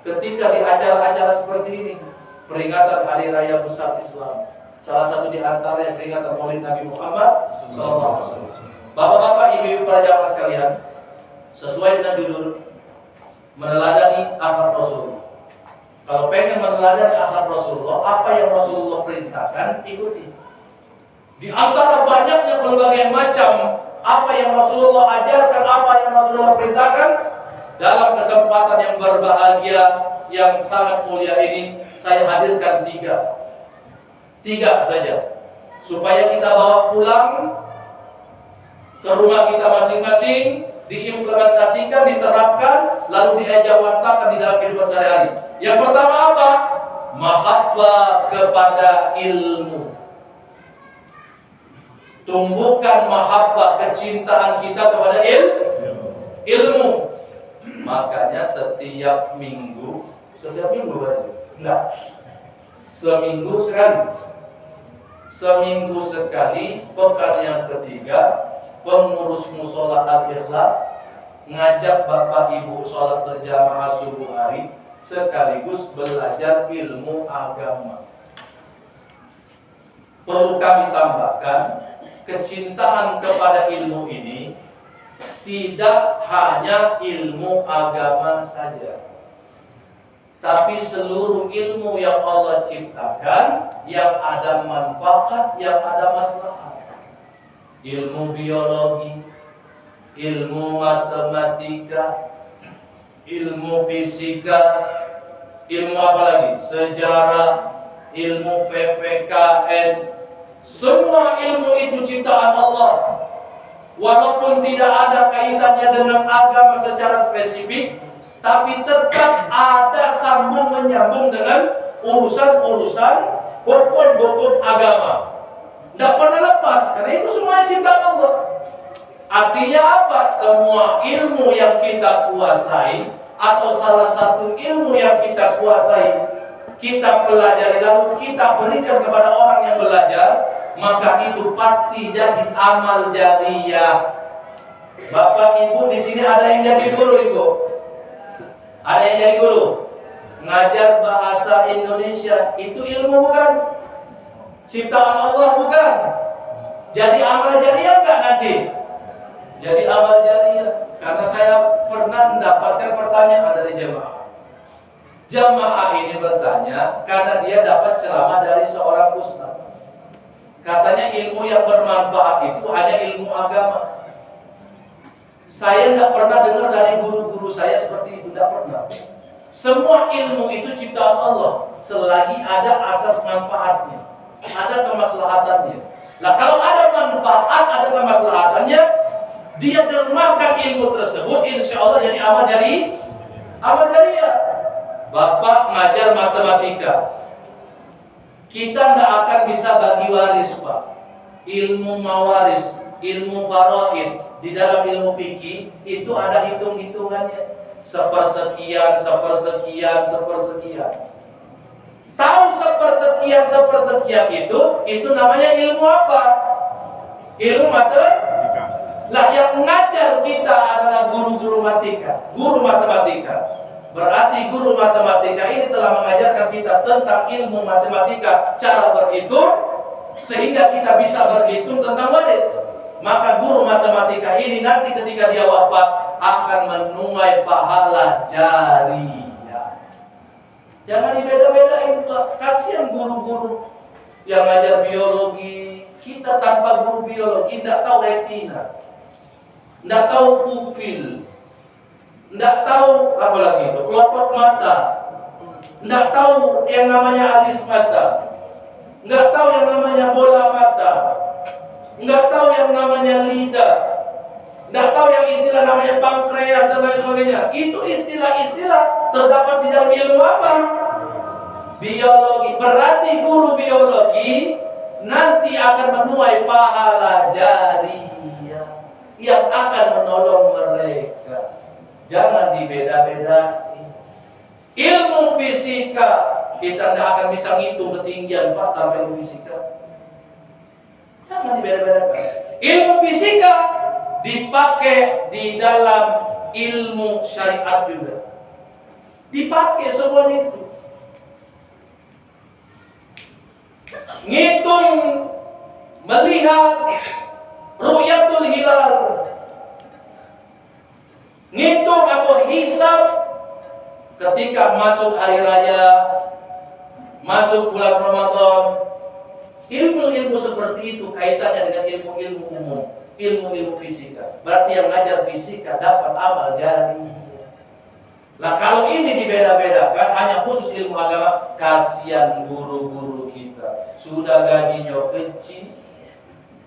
ketika di acara-acara seperti ini, peringatan Hari Raya Besar Islam. Salah satu di antaranya peringatan Maulid Nabi Muhammad SAW. Bapak-bapak, ibu-ibu para jamaah sekalian, sesuai dengan judul, meneladani akhlak Rasulullah. Kalau pengen meneladani akhlak Rasulullah, apa yang Rasulullah perintahkan, ikuti. Di antara banyaknya berbagai macam apa yang Rasulullah ajarkan, apa yang Rasulullah perintahkan, dalam kesempatan yang berbahagia, yang sangat mulia ini, saya hadirkan tiga saja, supaya kita bawa pulang ke rumah kita masing-masing, diimplementasikan, diterapkan, lalu diajawantakan di dalam kehidupan sehari-hari. Yang pertama apa? Mahabbah kepada ilmu. Tumbuhkan mahabbah, kecintaan kita kepada ilmu. Makanya setiap minggu berarti? Enggak. Seminggu sekali, pekan yang ketiga, pengurus musola Al-Ikhlas ngajak bapak ibu sholat berjamaah subuh hari, sekaligus belajar ilmu agama. Perlu kami tambahkan, kecintaan kepada ilmu ini tidak hanya ilmu agama saja, tapi seluruh ilmu yang Allah ciptakan, yang ada manfaat, yang ada maslahat. Ilmu biologi, ilmu matematika, ilmu fisika, ilmu apa lagi? Sejarah, ilmu PPKN, semua ilmu itu ciptaan Allah. Walaupun tidak ada kaitannya dengan agama secara spesifik, tapi tetap ada sambung menyambung dengan urusan-urusan bobot-bobot agama. Tidak pernah lepas, karena itu semuanya ciptaan Allah. Artinya apa? Semua ilmu yang kita kuasai, atau salah satu ilmu yang kita kuasai, kita pelajari lalu kita berikan kepada orang yang belajar, maka itu pasti jadi amal jariyah. Bapak ibu di sini ada yang jadi guru, ibu? Ada yang jadi guru? Ngajar bahasa Indonesia, itu ilmu bukan? Ciptaan Allah bukan? Jadi amal jariyah enggak nanti? Jadi amal jariyah. Karena saya pernah mendapatkan pertanyaan dari jemaah. Jemaah ini bertanya karena dia dapat ceramah dari seorang ustaz. Katanya ilmu yang bermanfaat itu hanya ilmu agama. Saya tidak pernah dengar dari guru-guru saya seperti itu, tidak pernah. Semua ilmu itu ciptaan Allah, selagi ada asas manfaatnya, ada kemaslahatannya. Nah, kalau ada manfaat, ada kemaslahatannya, dia dermakan ilmu tersebut, insya Allah jadi amal jariyah. Bapak ngajar matematika, kita tidak akan bisa bagi waris, Pak. Ilmu mawaris, ilmu faraid, di dalam ilmu fikih itu ada hitung-hitungannya. Sepersekian. Tahu sepersekian itu namanya ilmu apa? Ilmu matematika. Lah yang mengajar kita adalah guru matematika. Berarti guru matematika ini telah mengajarkan kita tentang ilmu matematika, cara berhitung, sehingga kita bisa berhitung tentang waris. Maka guru matematika ini nanti ketika dia wafat akan menuai pahala jariyah. Jangan dibeda-bedain, Pak. Kasihan guru-guru yang ngajar biologi. Kita tanpa guru biologi tidak tahu retina, tidak tahu pupil, tidak tahu apa lagi itu, kelopak mata, tidak tahu yang namanya alis mata, tidak tahu yang namanya bola mata, tidak tahu yang namanya lidah, tidak tahu yang istilah namanya pankreas dan lain sebagainya. Itu istilah-istilah terdapat di dalam ilmu apa? Biologi. Berarti guru biologi nanti akan menuai pahala jariyah yang akan menolong mereka. Jangan dibeda-bedain. Ilmu fisika, kita tidak akan bisa ngitung ketinggian, Pak, tanpa ilmu fisika. Jangan dibeda-bedakan. Ilmu fisika dipakai di dalam ilmu syariat juga. Dipakai semuanya itu. Ngitung, melihat ru'yatul hilal, ngitung atau hisab ketika masuk hari raya, masuk bulan Ramadan. Ilmu-ilmu seperti itu kaitannya dengan ilmu-ilmu umum, ilmu-ilmu fisika. Berarti yang ngajar fisika dapat amal jari. Nah kalau ini dibeda-bedakan hanya khusus ilmu agama, kasihan guru-guru kita. Sudah gajinya kecil,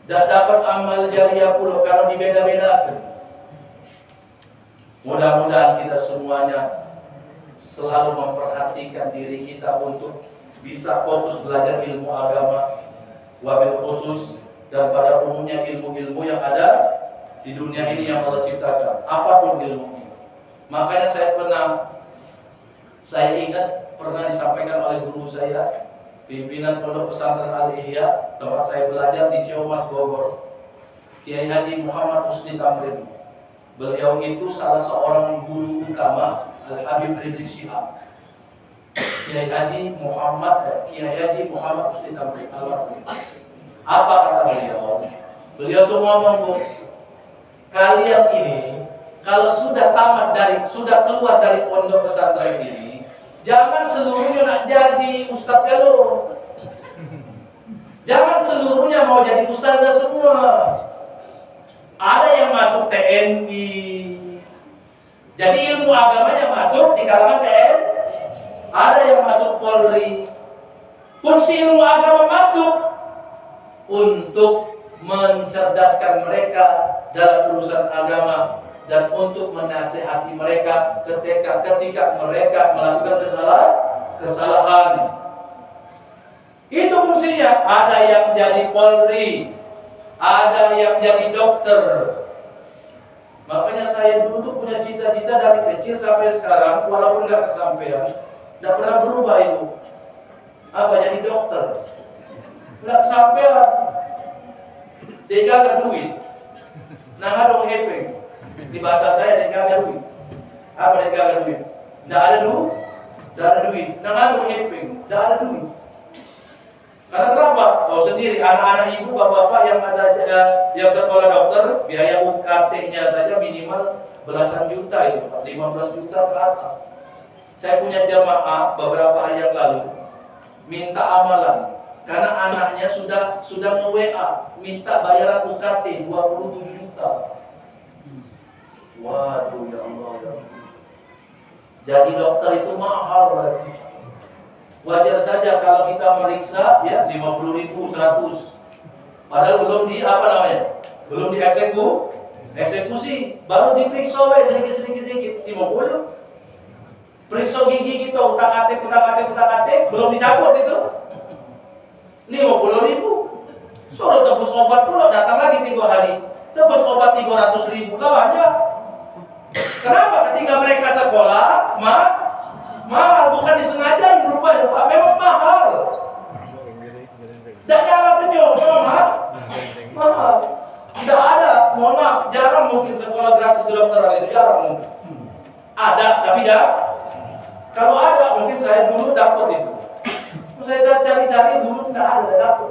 dan dapat amal jariah pula kalau dibeda-bedakan. Mudah-mudahan kita semuanya selalu memperhatikan diri kita untuk bisa fokus belajar ilmu agama, wabil khusus dan pada umumnya ilmu-ilmu yang ada di dunia ini yang Allah ciptakan, apapun ilmunya. Makanya saya ingat pernah disampaikan oleh guru saya, pimpinan Pondok Pesantren Al-Ihya, tempat saya belajar di Ciamas, Bogor, Kiai Haji Muhammad Husni Tamrin. Beliau itu salah seorang guru utama Al-Habib Rizik Syihab. Kiai Haji Muhammad Husni Tamrin. Apa kata beliau? Beliau tuh ngomong, Bu, kalian ini kalau sudah keluar dari pondok pesantren ini, jangan seluruhnya nak jadi ustadz galuh. Jangan seluruhnya mau jadi ustazah semua. Ada yang masuk TNI. Jadi ilmu agamanya masuk di kalangan TNI. Ada yang masuk Polri. Fungsi ilmu agama masuk untuk mencerdaskan mereka dalam urusan agama dan untuk menasihati mereka ketika mereka melakukan kesalahan. Itu fungsinya. Ada yang jadi Polri, ada yang jadi dokter. Makanya saya dulu tuh punya cita-cita dari kecil sampai sekarang, walaupun nggak kesampaian, nggak pernah berubah itu. Apa jadi dokter? Nggak kesampaian. Dia gak duit. Nah ada hepeng. Di bahasa saya dia gak duit. Apa dia gak duit? Nggak ada duit. Nah ada hepeng. Nggak ada duit. Karena kenapa? Tahu sendiri, anak-anak ibu, bapak-bapak yang ada yang sekolah dokter, biaya UKT-nya saja minimal belasan juta itu, 15 juta ke atas. Saya punya jamaah beberapa hari yang lalu minta amalan karena anaknya sudah nge-WA minta bayaran UKT 27 juta. Waduh ya Allah ya. Jadi dokter itu mahal berarti. Wajar saja kalau kita meriksa ya 50.000, 100. Padahal belum belum dieksekusi, baru diperiksa sedikit 50. Periksa gigi kita utak-atik belum dicabut itu 50.000. Suruh tebus obat pula, datang lagi 3 hari. Tebus obat 300.000 lawannya. Kenapa? Ketika mereka sekolah, mahal, bukan disengaja rupanya, memang mahal. Tidak nyala penyu, mahal. Tidak ada, mohon maaf, jarang mungkin sekolah gratis kedokteran itu, jarang mungkin. Ada, tapi ya, kalau ada mungkin saya dulu dapat itu. Saya cari-cari dulu tidak ada, dapat.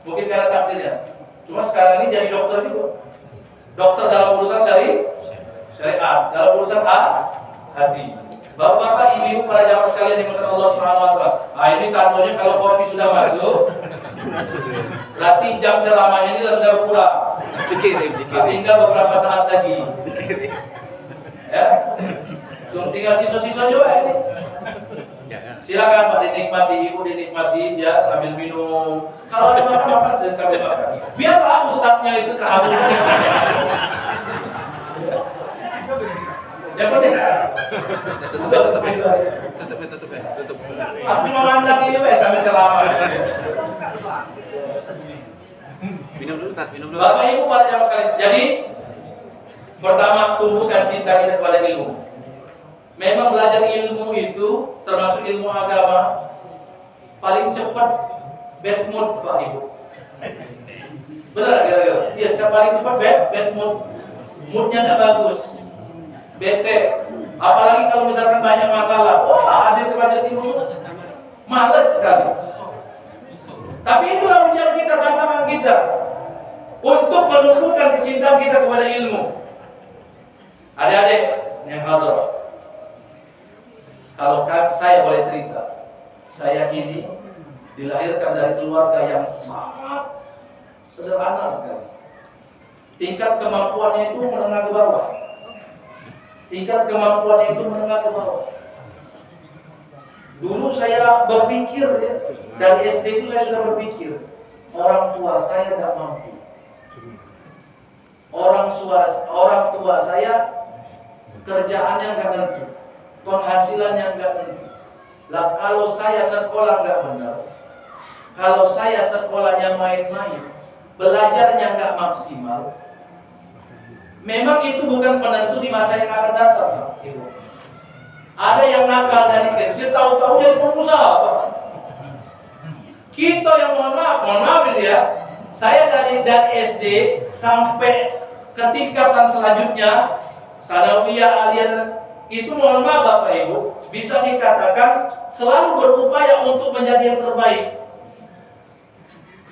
Mungkin karena takdirnya. Cuma sekarang ini jadi dokter juga. Dokter dalam urusan syariat, dalam urusan hati. Bapak-bapak, ibu-ibu, para jamaah sekalian dimuliakan Allah Subhanahu wa taala. Nah, ini tandanya kalau kopi sudah masuk, berarti jam ceramahnya ini sudah berkurang. Tinggal beberapa saat lagi. Ya. Tinggal sisa-sisa juga ini. Silakan Pak dinikmati, Ibu dinikmati ya sambil minum. Kalau ada makan sambil makan. Biarlah ustadznya itu kehausan. Yang penting tutup. Tapi memandang ini sambil ceramah. Minum dulu. Bapak Ibu para jamaah sekalian. Jadi pertama, tumbuhkan cinta kita kepada ilmu. Memang belajar ilmu itu termasuk ilmu agama paling cepat bad mood Pak Ibu. Benar kira-kira? Iya, paling cepat bad mood. Moodnya nggak bagus. bete. Apalagi kalau misalkan banyak masalah, wah hadir ke majelis ilmu, males sekali. Tapi itulah ujian kita, tantangan kita untuk menumbuhkan kecintaan kita kepada ilmu. Adik-adik yang hadir, kalau saya boleh cerita, saya ini dilahirkan dari keluarga yang sangat sederhana sekali. Tingkat kemampuannya itu menengah ke bawah. Tingkat kemampuannya itu menengah ke bawah. Dulu saya berpikir ya, dari SD itu saya sudah berpikir, orang tua saya tidak mampu. Orang tua saya kerjaannya nggak tentu, penghasilannya nggak tentu. Lah kalau saya sekolah nggak benar, kalau saya sekolahnya main-main, belajarnya nggak maksimal, memang itu bukan penentu di masa yang akan datang, Ibu. Ada yang nakal dari kecil, tahu-tahu jadi pengusaha, Pak. Kita yang mohon maaf itu ya. Saya dari SD sampai ke tingkatan selanjutnya, sanawiyah, aliyah, itu mohon maaf Bapak Ibu, bisa dikatakan selalu berupaya untuk menjadi yang terbaik,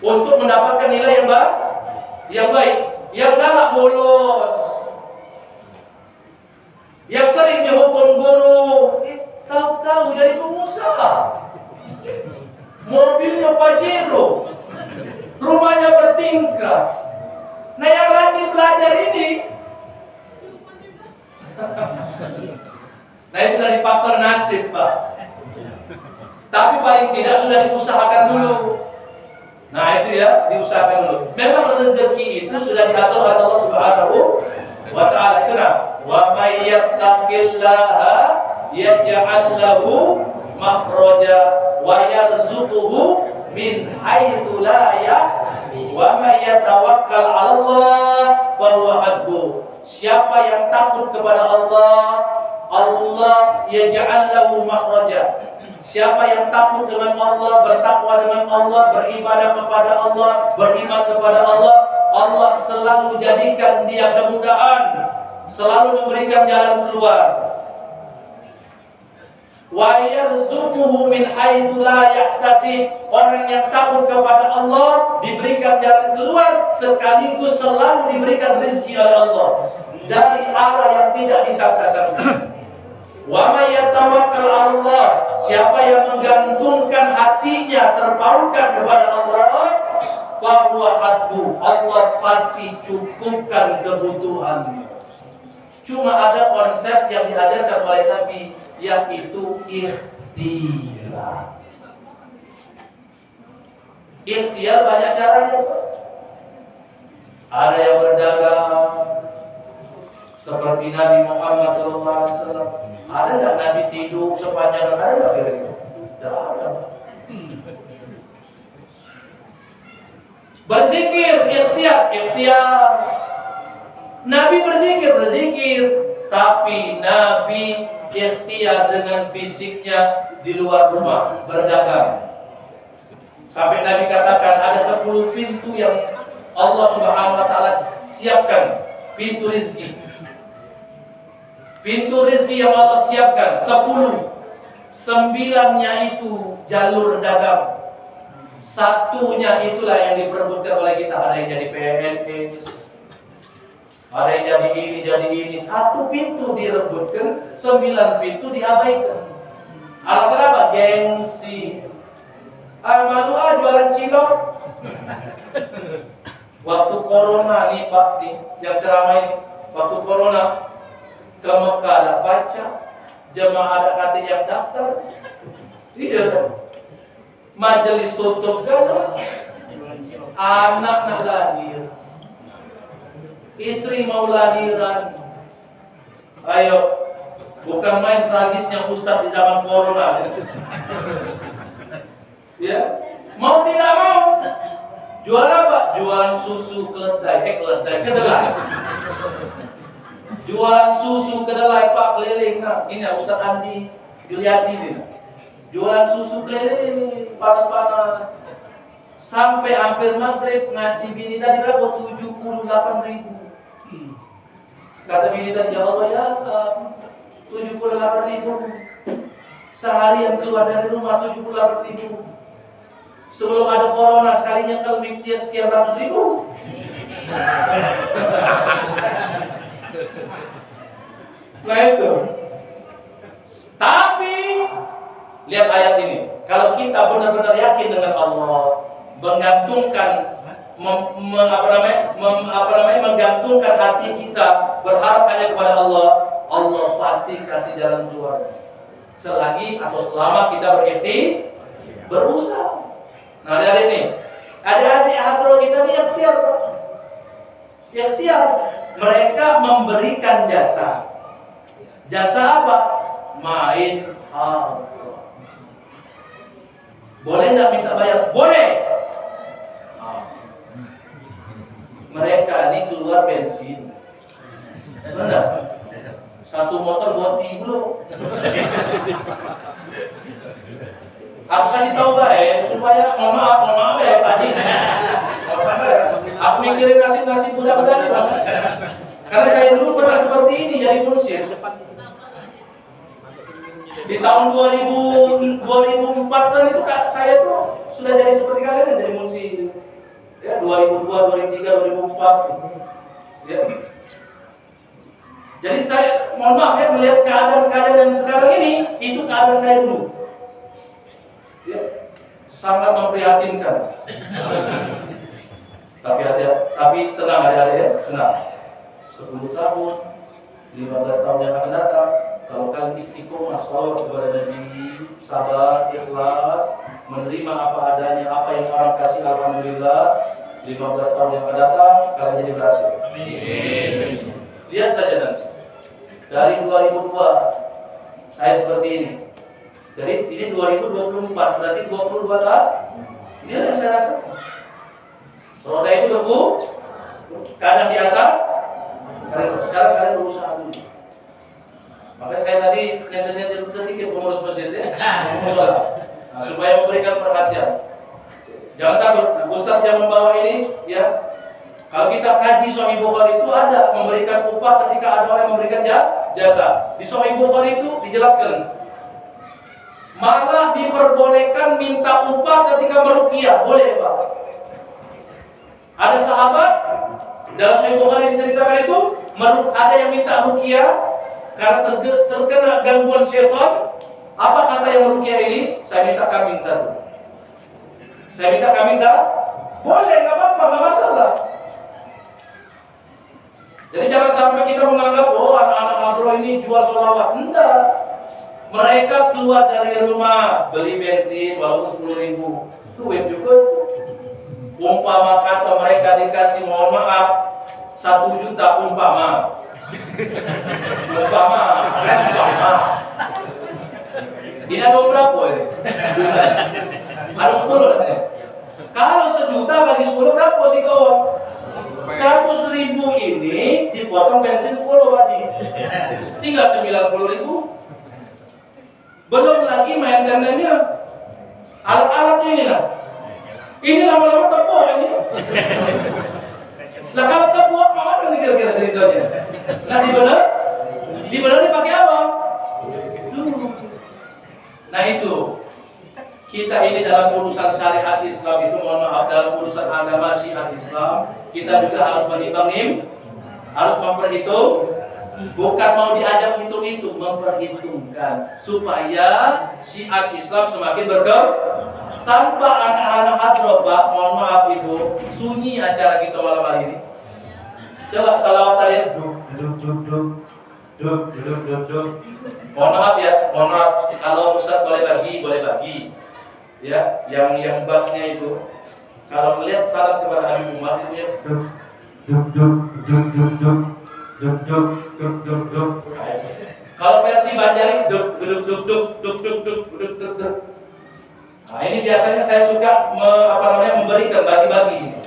untuk mendapatkan nilai yang baik. Yang galak bolos, yang sering dihukum guru, tahu-tahu jadi pengusaha. Mobilnya Pajero, rumahnya bertingkat. Nah yang rajin belajar ini, nah itu dari faktor nasib Pak. Tapi paling tidak sudah diusahakan dulu. Nah itu ya, diusahakan dulu. Memang rezeki itu sudah diatur oleh Allah Subhanahu wa ta'ala. Itu nah, wa may yattaqillaha yaj'al lahu makhraja wa yarzuquhu min haitsu la yahtasib. Wa may yatawakkal 'ala Allah fa huwa hasbuh. Siapa yang takut kepada Allah, Allah yaj'al lahu makhraja. Siapa yang takut dengan Allah, bertakwa dengan Allah, beribadah kepada Allah, beriman kepada Allah, Allah selalu jadikan dia kemudahan, selalu memberikan jalan keluar. Wa yarzuquhu min haitsu la yahtasib. Orang yang takut kepada Allah diberikan jalan keluar, sekaligus selalu diberikan rezeki oleh Allah dari arah yang tidak disangka-sangka. Wa may yatawakkal 'ala Allah, siapa yang menggantungkan hatinya, terpaukan kepada Allah, fa huwa hasbuh, Allah pasti cukupkan kebutuhannya. Cuma ada konsep yang diajarkan oleh Nabi, yaitu ikhtiar. Ikhtiar banyak caranya. Ada yang berdagang seperti Nabi Muhammad SAW. Ada nggak Nabi tidur sepanjang hari? Ada kira-kira? Tidak ada. Berzikir, ikhtiar. Nabi berzikir, tapi Nabi ikhtiar dengan fisiknya di luar rumah, berdagang. Sampai Nabi katakan ada 10 pintu yang Allah Subhanahu wa ta'ala siapkan, pintu rezeki. Pintu rezeki yang Allah siapkan 10. 9-nya itu jalur dagang. 1-nya itulah yang diperebutkan oleh kita. Ada yang jadi PNS, ada yang jadi ini. 1 pintu direbutkan, 9 pintu diabaikan. Alasan apa? Gengsi. Malu jualan cilok. Waktu corona nih Pak, yang ceramah ini, waktu corona ke Mekah ada baca, jemaah ada kata yang daftar. Iya. Majelis tutup kan, anak nak lahir, istri mau lahiran. Ayo, bukan main tragisnya Ustadz di zaman corona. Ya, mau tidak mau. Jual apa? Jualan susu kedelai, Jualan susu kedelai Pak keliling. Nah, ini Ustadz Andi Yuliadi ini. Jualan susu keliling, panas-panas. Sampai hampir maghrib ngasih bini tadi berapa? 78.000. Kata bini tadi, ya Allah ya, 78.000 sehari yang keluar dari rumah 78.000. Sebelum ada corona sekalinya kalau mikir sekian ratus ribu. Nah itu. Tapi lihat ayat ini. Kalau kita benar-benar yakin dengan Allah, menggantungkan menggantungkan hati kita, berharap hanya kepada Allah, Allah pasti kasih jalan keluar. Selagi atau selama kita berusaha. Nah, adik-adik nih, adik-adik hadroh kita ini ikhtiar, Pak. Ikhtiar. Mereka memberikan jasa. Jasa apa? Main harta. Boleh nggak minta bayar? Boleh. Mereka ini keluar bensin. Benar? Satu motor ganti dulu. Aku kasih tahu supaya mohon maaf ya Pak Haji. Aku mikirin nasib budak-budak Pak. Karena saya dulu pernah seperti ini jadi munsir. Di tahun 2004 kan itu saya tuh sudah jadi seperti kalian jadi munsir. Ya 2002, 2003, 2004. Ya. Jadi saya mohon maaf ya melihat keadaan yang sekarang ini itu keadaan saya dulu. Ya, sangat memprihatinkan. Tapi tenang adik-adik ya, tenang. 10 tahun, 15 tahun yang akan datang, kalau kalian istiqomah sholawat kepada Nabi, sabar, ikhlas, menerima apa adanya, apa yang orang kasih, alhamdulillah, 15 tahun yang akan datang, kalian jadi berhasil. Amin. Lihat saja nanti. Dari 2002 saya seperti ini. Jadi ini 2024, berarti 22 tahun. Ini yang saya rasa. Roda itu debu, kadang di atas. Sekarang kalian berusaha dulu. Makanya saya tadi nyentil sedikit pengurus masjid ya, nah, supaya memberikan perhatian. Jangan takut, Ustaz yang membawa ini ya. Kalau kita kaji Sahih Bukhari itu ada memberikan upah ketika ada orang yang memberikan jasa. Di Sahih Bukhari itu dijelaskan. Malah diperbolehkan minta upah ketika meruqyah, boleh Pak. Ada sahabat dalam Sahih Bukhari diceritakan itu ada yang minta ruqyah karena terkena gangguan syaitan. Apa kata yang meruqyah ini? Saya minta kambing satu. Saya minta kambing satu. Boleh, nggak apa-apa, nggak masalah. Jadi jangan sampai kita menganggap anak-anak hadroh ini jual sholawat. Enggak. Mereka keluar dari rumah beli bensin walaupun 10.000, duit juga. Umpama kata mereka dikasih mohon maaf 1 juta umpama. Ini ada berapa ini? Ada 10 katanya. Kalau 1 juta bagi 10 berapa sih kawan? 100.000 ini dipotong bensin 10 wajib. Tinggal 90.000. Belum lagi maintenance-nya. Alat-alatnya ini lah. Ini lama-lama tepuk ini. Nah kalau tepuk mana nih kira-kira ceritanya? Nah dibenar dipakai apa? Nah itu. Kita ini dalam urusan syariat Islam itu, mohon maaf, dalam urusan agama syiar Islam, kita juga harus menimbang, harus memperhitung, bukan mau diajak hitung-hitung, memperhitungkan supaya syiar Islam semakin berkembang. Tanpa anak-anak hadroh, Pak, mohon maaf Ibu, sunyi acara kita malam hari ini. Coba salawat tadi, duk. Mohon maaf ya, mohon maaf. Kalau Ustaz boleh bagi. Ya, yang bassnya itu kalau melihat syarat kepada Habib Umar itu ya duk. Kalau versi Banjari duk. Nah, ini biasanya saya suka memberikan bagi-bagi.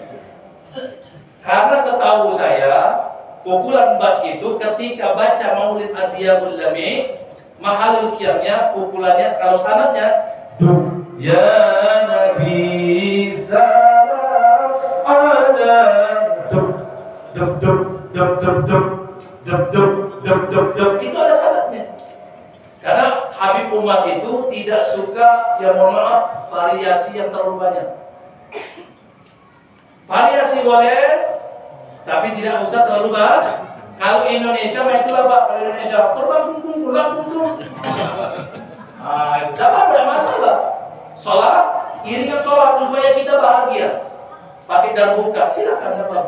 Karena setahu saya pukulan bass itu ketika baca Maulid Adiyabul Lami, mahalul qiyamnya pukulannya kalau sanadnya duk. Ya Nabi salam ala duk. dep, itu ada syaratnya. Karena Habib Umar itu tidak suka, ya mohon maaf, variasi yang terlalu banyak. Variasi boleh, tapi tidak usah terlalu banyak. Kalau Indonesia mah itulah Pak, kalau Indonesia terbang. Itu apa masalah? Sholat, iringan sholat supaya kita bahagia. Pakai darbuka, silakan Pak.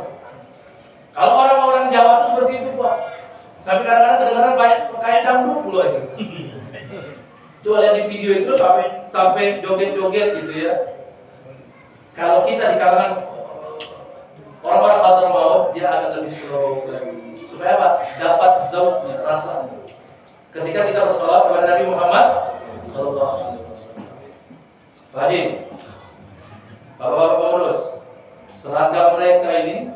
Kalau orang-orang Jawa itu seperti itu Pak. Sampai kadang-kadang kedengaran kayak dangdut dulu aja. Coba lihat di video itu sampai joget-joget gitu ya. Kalau kita di kalangan orang-orang Hadramaut, dia agak lebih slow lagi. Supaya apa? Dapat zauknya, rasanya. Ketika kita bersolawat kepada Nabi Muhammad Sallallahu Alaihi Wasallam. Pak Haji, Bapak-bapak pengurus, seragam mereka ini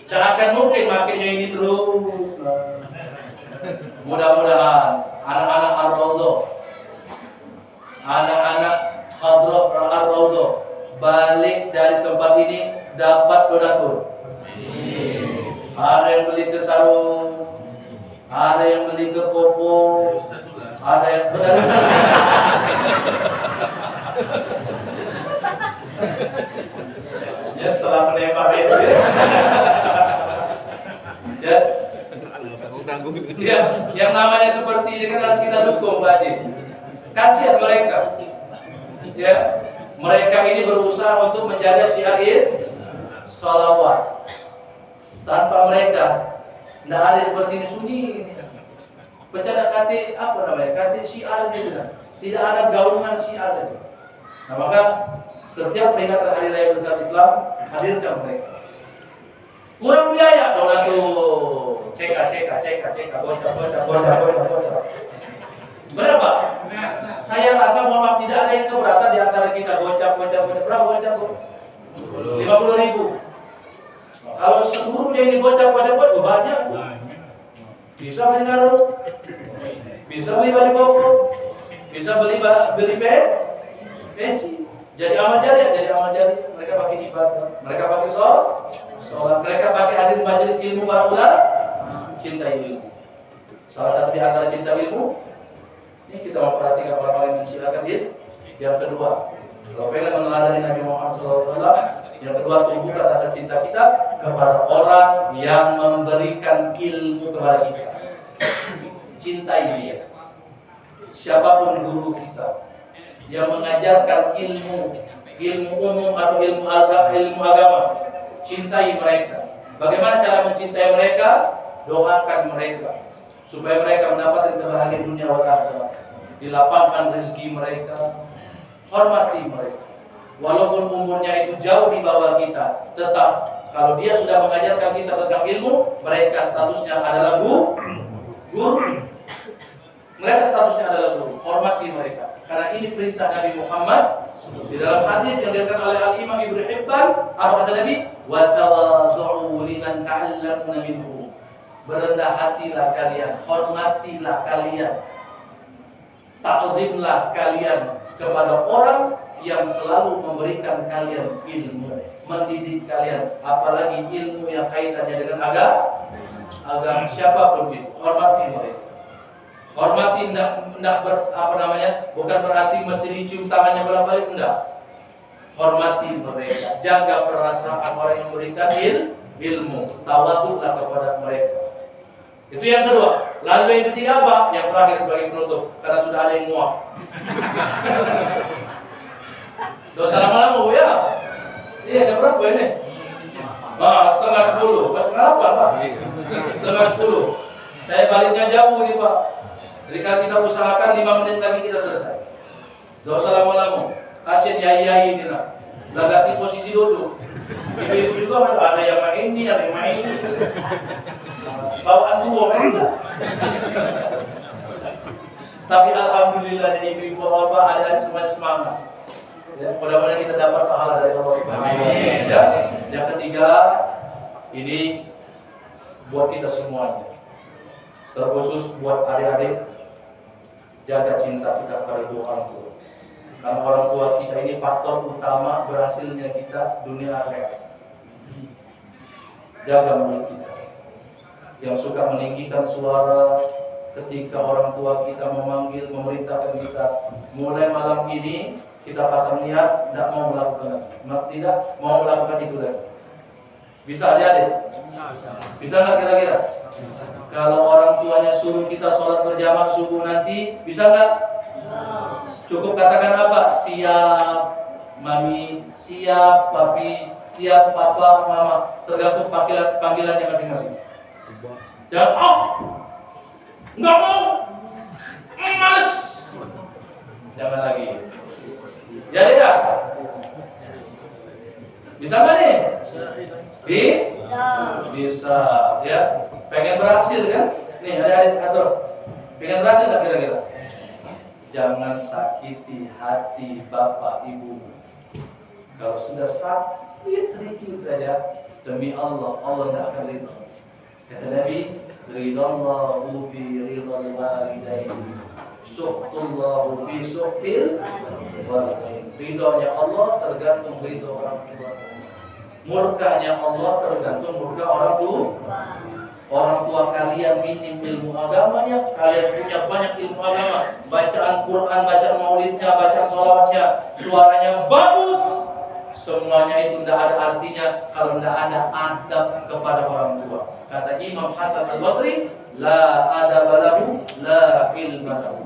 tidak akan mungkin makainya ini terus. Mudah-mudahan anak-anak Ar-Raudhah, anak-anak Ar-Raudhah balik dari tempat ini dapat donatur. Ada yang beli ke sarung, ada yang beli ke popo, ada yang ya setelah menembak itu ya. Ya, yang namanya seperti ini kan harus kita dukung Pak Haji. Kasihan mereka. Ya, mereka ini berusaha untuk menjaga syiar sholawat. Tanpa mereka tidak ada seperti ini sunyi. Bercanda kata apa namanya? Kata syiar itu kan. Tidak ada gaungan syiar itu. Nah maka setiap peringatan hari raya besar Islam hadirkan mereka. Kurang biaya donatur. Cek, bocah. Berapa? Saya rasa mohon maaf tidak ada yang keberatan di antara kita bocah. Berapa bocah? 50.000. Kalau seluruhnya ini bocah banyak. Bisa beli sarung, bisa beli baju koko, bisa beli pensi. Jadi amal jari. Mereka pakai ibadah, mereka pakai sholat, mereka pakai hadir majelis ilmu para ulama, cinta ilmu. Salah satu di antara cinta ilmu, ini kita mau perhatikan orang-orang yang silakan yang kedua, kalau pengen meneladani Nabi Muhammad SAW, yang kedua tumbuhkan rasa cinta kita kepada orang yang memberikan ilmu kepada kita. Cintai dia. Siapapun guru kita yang mengajarkan ilmu umum atau ilmu agama, cintai mereka. Bagaimana cara mencintai mereka? Doakan mereka supaya mereka mendapatkan kebahagiaan dunia dan akhirat. Dilapangkan rezeki mereka, hormati mereka. Walaupun umurnya itu jauh di bawah kita, tetap kalau dia sudah mengajarkan kita tentang ilmu, mereka statusnya adalah guru. Mereka statusnya adalah guru. Hormati mereka. Karena ini perintah Nabi Muhammad di dalam hadis yang diriwayatkan oleh Al-Imam Ibnu Hibban. Apa kata Nabi? Wa tawadhu'u liman ta'allamuna minhu. Berendah hatilah kalian, hormatilah kalian, ta'zimlah kalian kepada orang yang selalu memberikan kalian ilmu, mendidik kalian, apalagi ilmu yang kaitannya dengan agama siapapun itu. Hormati mereka. Hormati bukan berarti mesti dicium tangannya bolak-balik, enggak. Hormati mereka, jaga perasaan orang yang memberikan ilmu, tawaduklah kepada mereka. Itu yang kedua. Lalu yang ketiga apa? Yang terakhir sebagai penutup, karena sudah ada yang muak. Dosa lama-lama Bu ya? Iya, jam berapa ini? 9:30. Pas kenapa Pak? 9:30. Saya baliknya jauh ini Pak. Jadi kalau kita usahakan 5 menit lagi kita selesai. Dosa lama-lama. Kasian yai-yai ini lah. Ganti posisi duduk. Ibu-ibu juga ada yang main ini, ada yang main ini. Bawaan dua mereka. Tapi alhamdulillah dari ibu-ibu bapak ada semuanya semangat. Ya, mudah-mudahan kita dapat pahala dari Allah Subhanahu wa taala. Ya. Yang ketiga, ini buat kita semuanya. Terkhusus buat adik-adik, jaga cinta kita kepada dua orang tua. Karena orang tua kita ini faktor utama berhasilnya kita dunia akhirat. Jaga mulut kita. Yang suka meninggikan suara ketika orang tua kita memanggil, memerintahkan kita, mulai malam ini kita pasang niat tidak mau melakukan itu lagi. Bisa adik-adik? Bisa nggak kira-kira? Kalau orang tuanya suruh kita sholat berjamaah subuh nanti, bisa nggak? Cukup katakan apa? Siap, mami, siap, papi, siap, papa, mama. Tergantung panggilannya masing-masing. Jangan, nggak mau, males. Jangan lagi. Jadi ya? Bisa nggak nih? Bisa. Ya. Pengen berhasil kan? Nih ada atur. Pengen berhasil nggak kira-kira? Jangan sakiti hati bapak ibu. Kalau sudah sakit sedikit saja, demi Allah, Allah tidak akan ridho. Kata Nabi, ridallahu fi ridal walidaini, suhtullahu fi suhtil walidain. Ridhonya Allah tergantung ridho orang tua. Murkanya Allah tergantung murka orang tua. Orang tua kalian minim ilmu agamanya, kalian punya banyak ilmu agama, bacaan Quran, bacaan maulidnya, bacaan sholawatnya, suaranya bagus, semuanya itu tidak ada artinya kalau tidak ada adab kepada orang tua. Kata Imam Hasan Al-Basri, la adab lahu, la ilma lahu.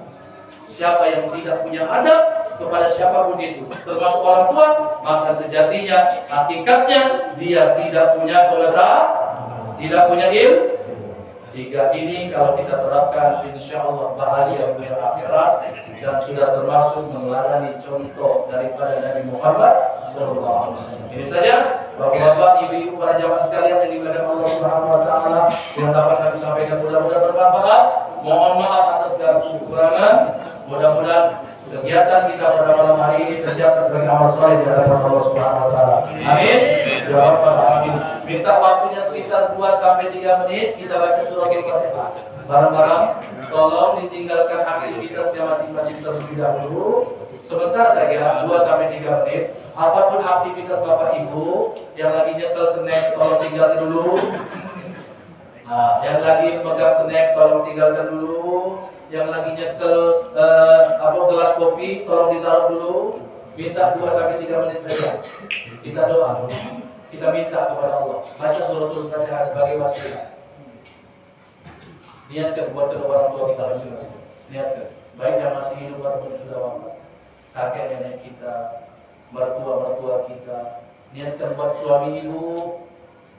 Siapa yang tidak punya adab kepada siapapun itu, termasuk orang tua, maka sejatinya, hakikatnya dia tidak punya pengetahuan, tidak punya ilmu. Tiga ini kalau kita terapkan, insya Allah bahagia dunia akhirat, dan sudah termasuk meneladani contoh daripada Nabi Muhammad SAW. Ini saja, bapak-bapak, ibu-ibu, para jamaah sekalian yang dimuliakan Allah Subhanahu Wa Taala, yang dapat kami sampaikan mudah-mudahan bermanfaat. Mohon maaf atas segala kekurangan. Mudah-mudahan kegiatan kita pada malam hari ini tercatat sebagai amal soleh di hadapan Allah Subhanahu Wa Taala. Amin. Ya Rabbal Alamin. Minta waktunya sekitar 2-3 menit kita baca surah Al-Fatihah. Barang-barang, tolong ditinggalkan aktivitasnya masing-masing terlebih dahulu. Sebentar saja, 2-3 menit. Apapun aktivitas Bapak Ibu yang lagi nyetel snack, tolong tinggalkan dulu. Nah, yang lagi pegang snack, tolong tinggalkan dulu. Yang lagi nyetel gelas kopi, tolong ditaruh dulu. Minta 2-3 menit saja. Kita doa. Kita minta kepada Allah. Baca suratul Fatihah sebagai wasilah. Niatkan buat kedua orang tua kita masing-masing. Niatkan. Baik yang masih hidup ataupun sudah wafat. Kakek nenek kita, mertua kita. Niatkan buat suami ibu.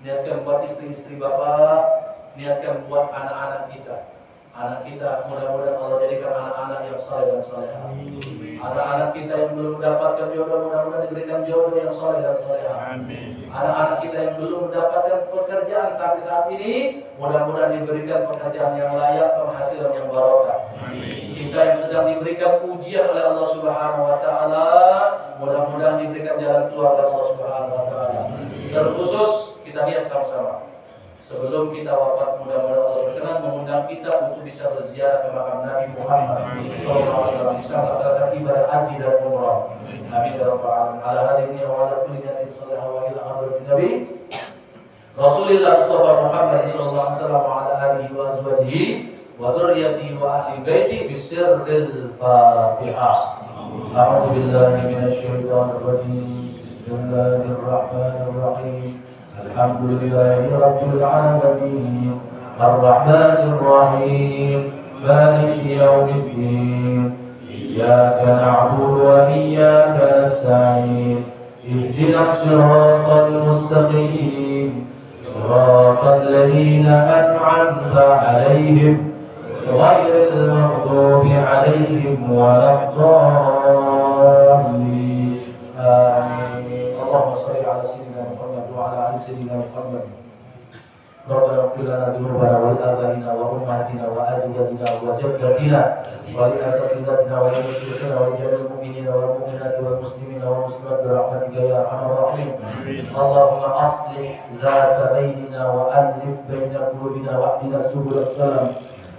Niatkan buat istri-istri bapak. Niatkan buat anak-anak kita. Anak kita mudah-mudahan Allah jadikan anak-anak yang saleh dan salehah. Anak-anak kita yang belum mendapatkan jodoh mudah-mudahan diberikan jodoh yang saleh dan salehah. Anak-anak kita yang belum mendapatkan pekerjaan sampai saat ini mudah-mudahan diberikan pekerjaan yang layak, penghasilan yang barokah. Kita yang sedang diberikan ujian oleh Allah Subhanahu Wa Taala mudah-mudahan diberikan jalan keluar oleh Allah Subhanahu Wa Taala. Terkhusus kita lihat sama-sama. Sebelum kita wafat, mudah-mudahan Allah berkenan mengundang kita untuk bisa berziarah ke makam Nabi Muhammad SAW bisa melaksanakan ibadah haji dan umrah. Amin ya rabbal alamin. Ala hadhihi wa ala kulli niyatin salihah wa ila hadratin Nabi Rasulillah Mustafa Muhammad sallallahu alaihi wasallam wa ala alihi wa azwajihi wa dzurriyyatihi wa ahli baiti bi sirril Fatihah. A'udzu billahi minasy syaithanir rajim. Bismillahirrahmanirrahim. الحمد لله رب العالمين الرحمن الرحيم مالك يوم الدين إياك نعبد وإياك نستعين اهدنا الصراط المستقيم صراط الذين أنعمت عليهم غير المغضوب عليهم ولا الضالين آمين. اللهم صل على سيدنا محمد وعلى آل سيدنا محمد. ربنا اغفر لنا ذنوبنا ولآبائنا وأمهاتنا وأجدادنا وجداتنا ولأساتذتنا ولمشايخنا ولجميع المؤمنين والمؤمنات والمسلمين والمسلمات برحمتك يا أرحم الراحمين. اللهم أصلح ذات بيننا وألف بين قلوبنا واهدنا سبل السلام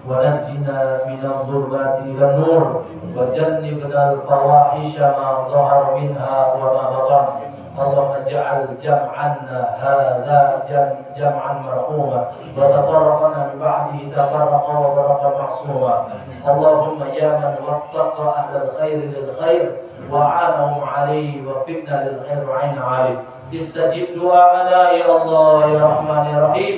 ونجنا من الظلمات إلى النور وجنبنا الفواحش ما ظهر منها وما بطن اللهم اجعل جمعنا هذا جمعا مرحوما وتفرقنا من بعده تفرقا وبرقا معصوما. اللهم يا من وفق أهل الخير للخير وعانهم عليه وفقنا للخير وعنا عليه. استجب دعاءنا يا الله يا رحمن يا رحيم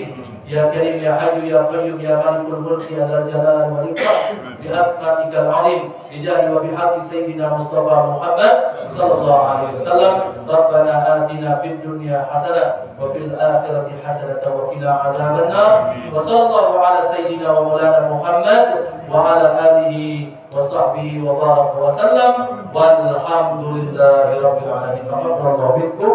يا كريم يا حي يا قيوم يا مالك الملك يا ذا الجلال والإكرام بأسمائك العظيم بجاه وبحق سيدنا مصطفى محمد صلى الله عليه وسلم. ربنا آتنا في الدنيا حسنة وفي الآخرة حسنة وقنا عذاب النار. وصلى الله على سيدنا ومولانا محمد وعلى آله وصحبه وبارك وسلم والحمد لله رب العالمين. تقبل الله منكم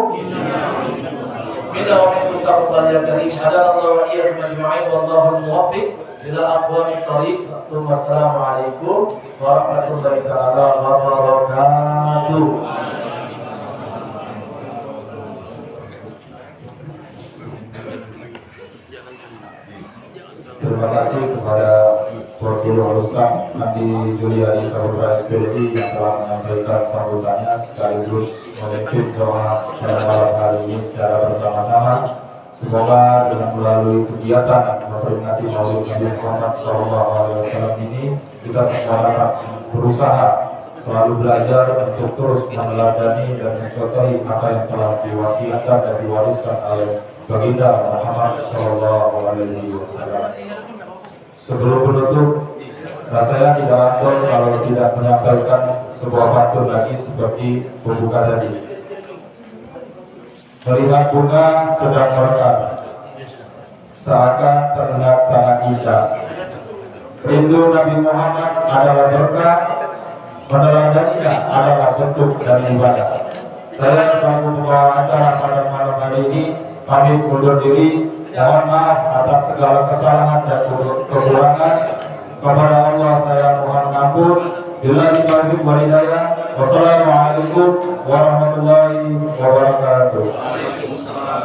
منا ومنكم تقبل يا كريم. هدانا الله وإياكم أجمعين والله الموفق إلى أقوام الطريق. ثم السلام عليكم ورحمة الله تعالى وبركاته. Terima kasih kepada Wakil Ustaz Andi Juliari Saudara SPDI yang telah menyampaikan sambutannya sekaligus memimpin doa pada malam hari ini secara bersama-sama. Semoga dengan melalui kegiatan memperingati Maulid Nabi Muhammad SAW ini kita semua dapat berusaha selalu belajar untuk terus meneladani dan mencontohi apa yang telah diwasiatkan dan diwariskan oleh Baginda Muhammad SAW. Sebelum menutup, rasanya tidak adil kalau tidak menyampaikan sebuah pantun lagi seperti pembuka tadi. Melihat bunga sedang mekar, seakan terlihat sangat indah. Rindu Nabi Muhammad adalah berkah, meneladaninya adalah bentuk dari ibadah. Saya selaku pembawa acara pada malam hari ini pamit undur diri. Mohon maaf atas segala kesalahan dan kekurangan. Kepada Allah saya mohon ampun. Billahi taufiq wal hidayah. Wassalamualaikum warahmatullahi wabarakatuh. Waalaikumsalam.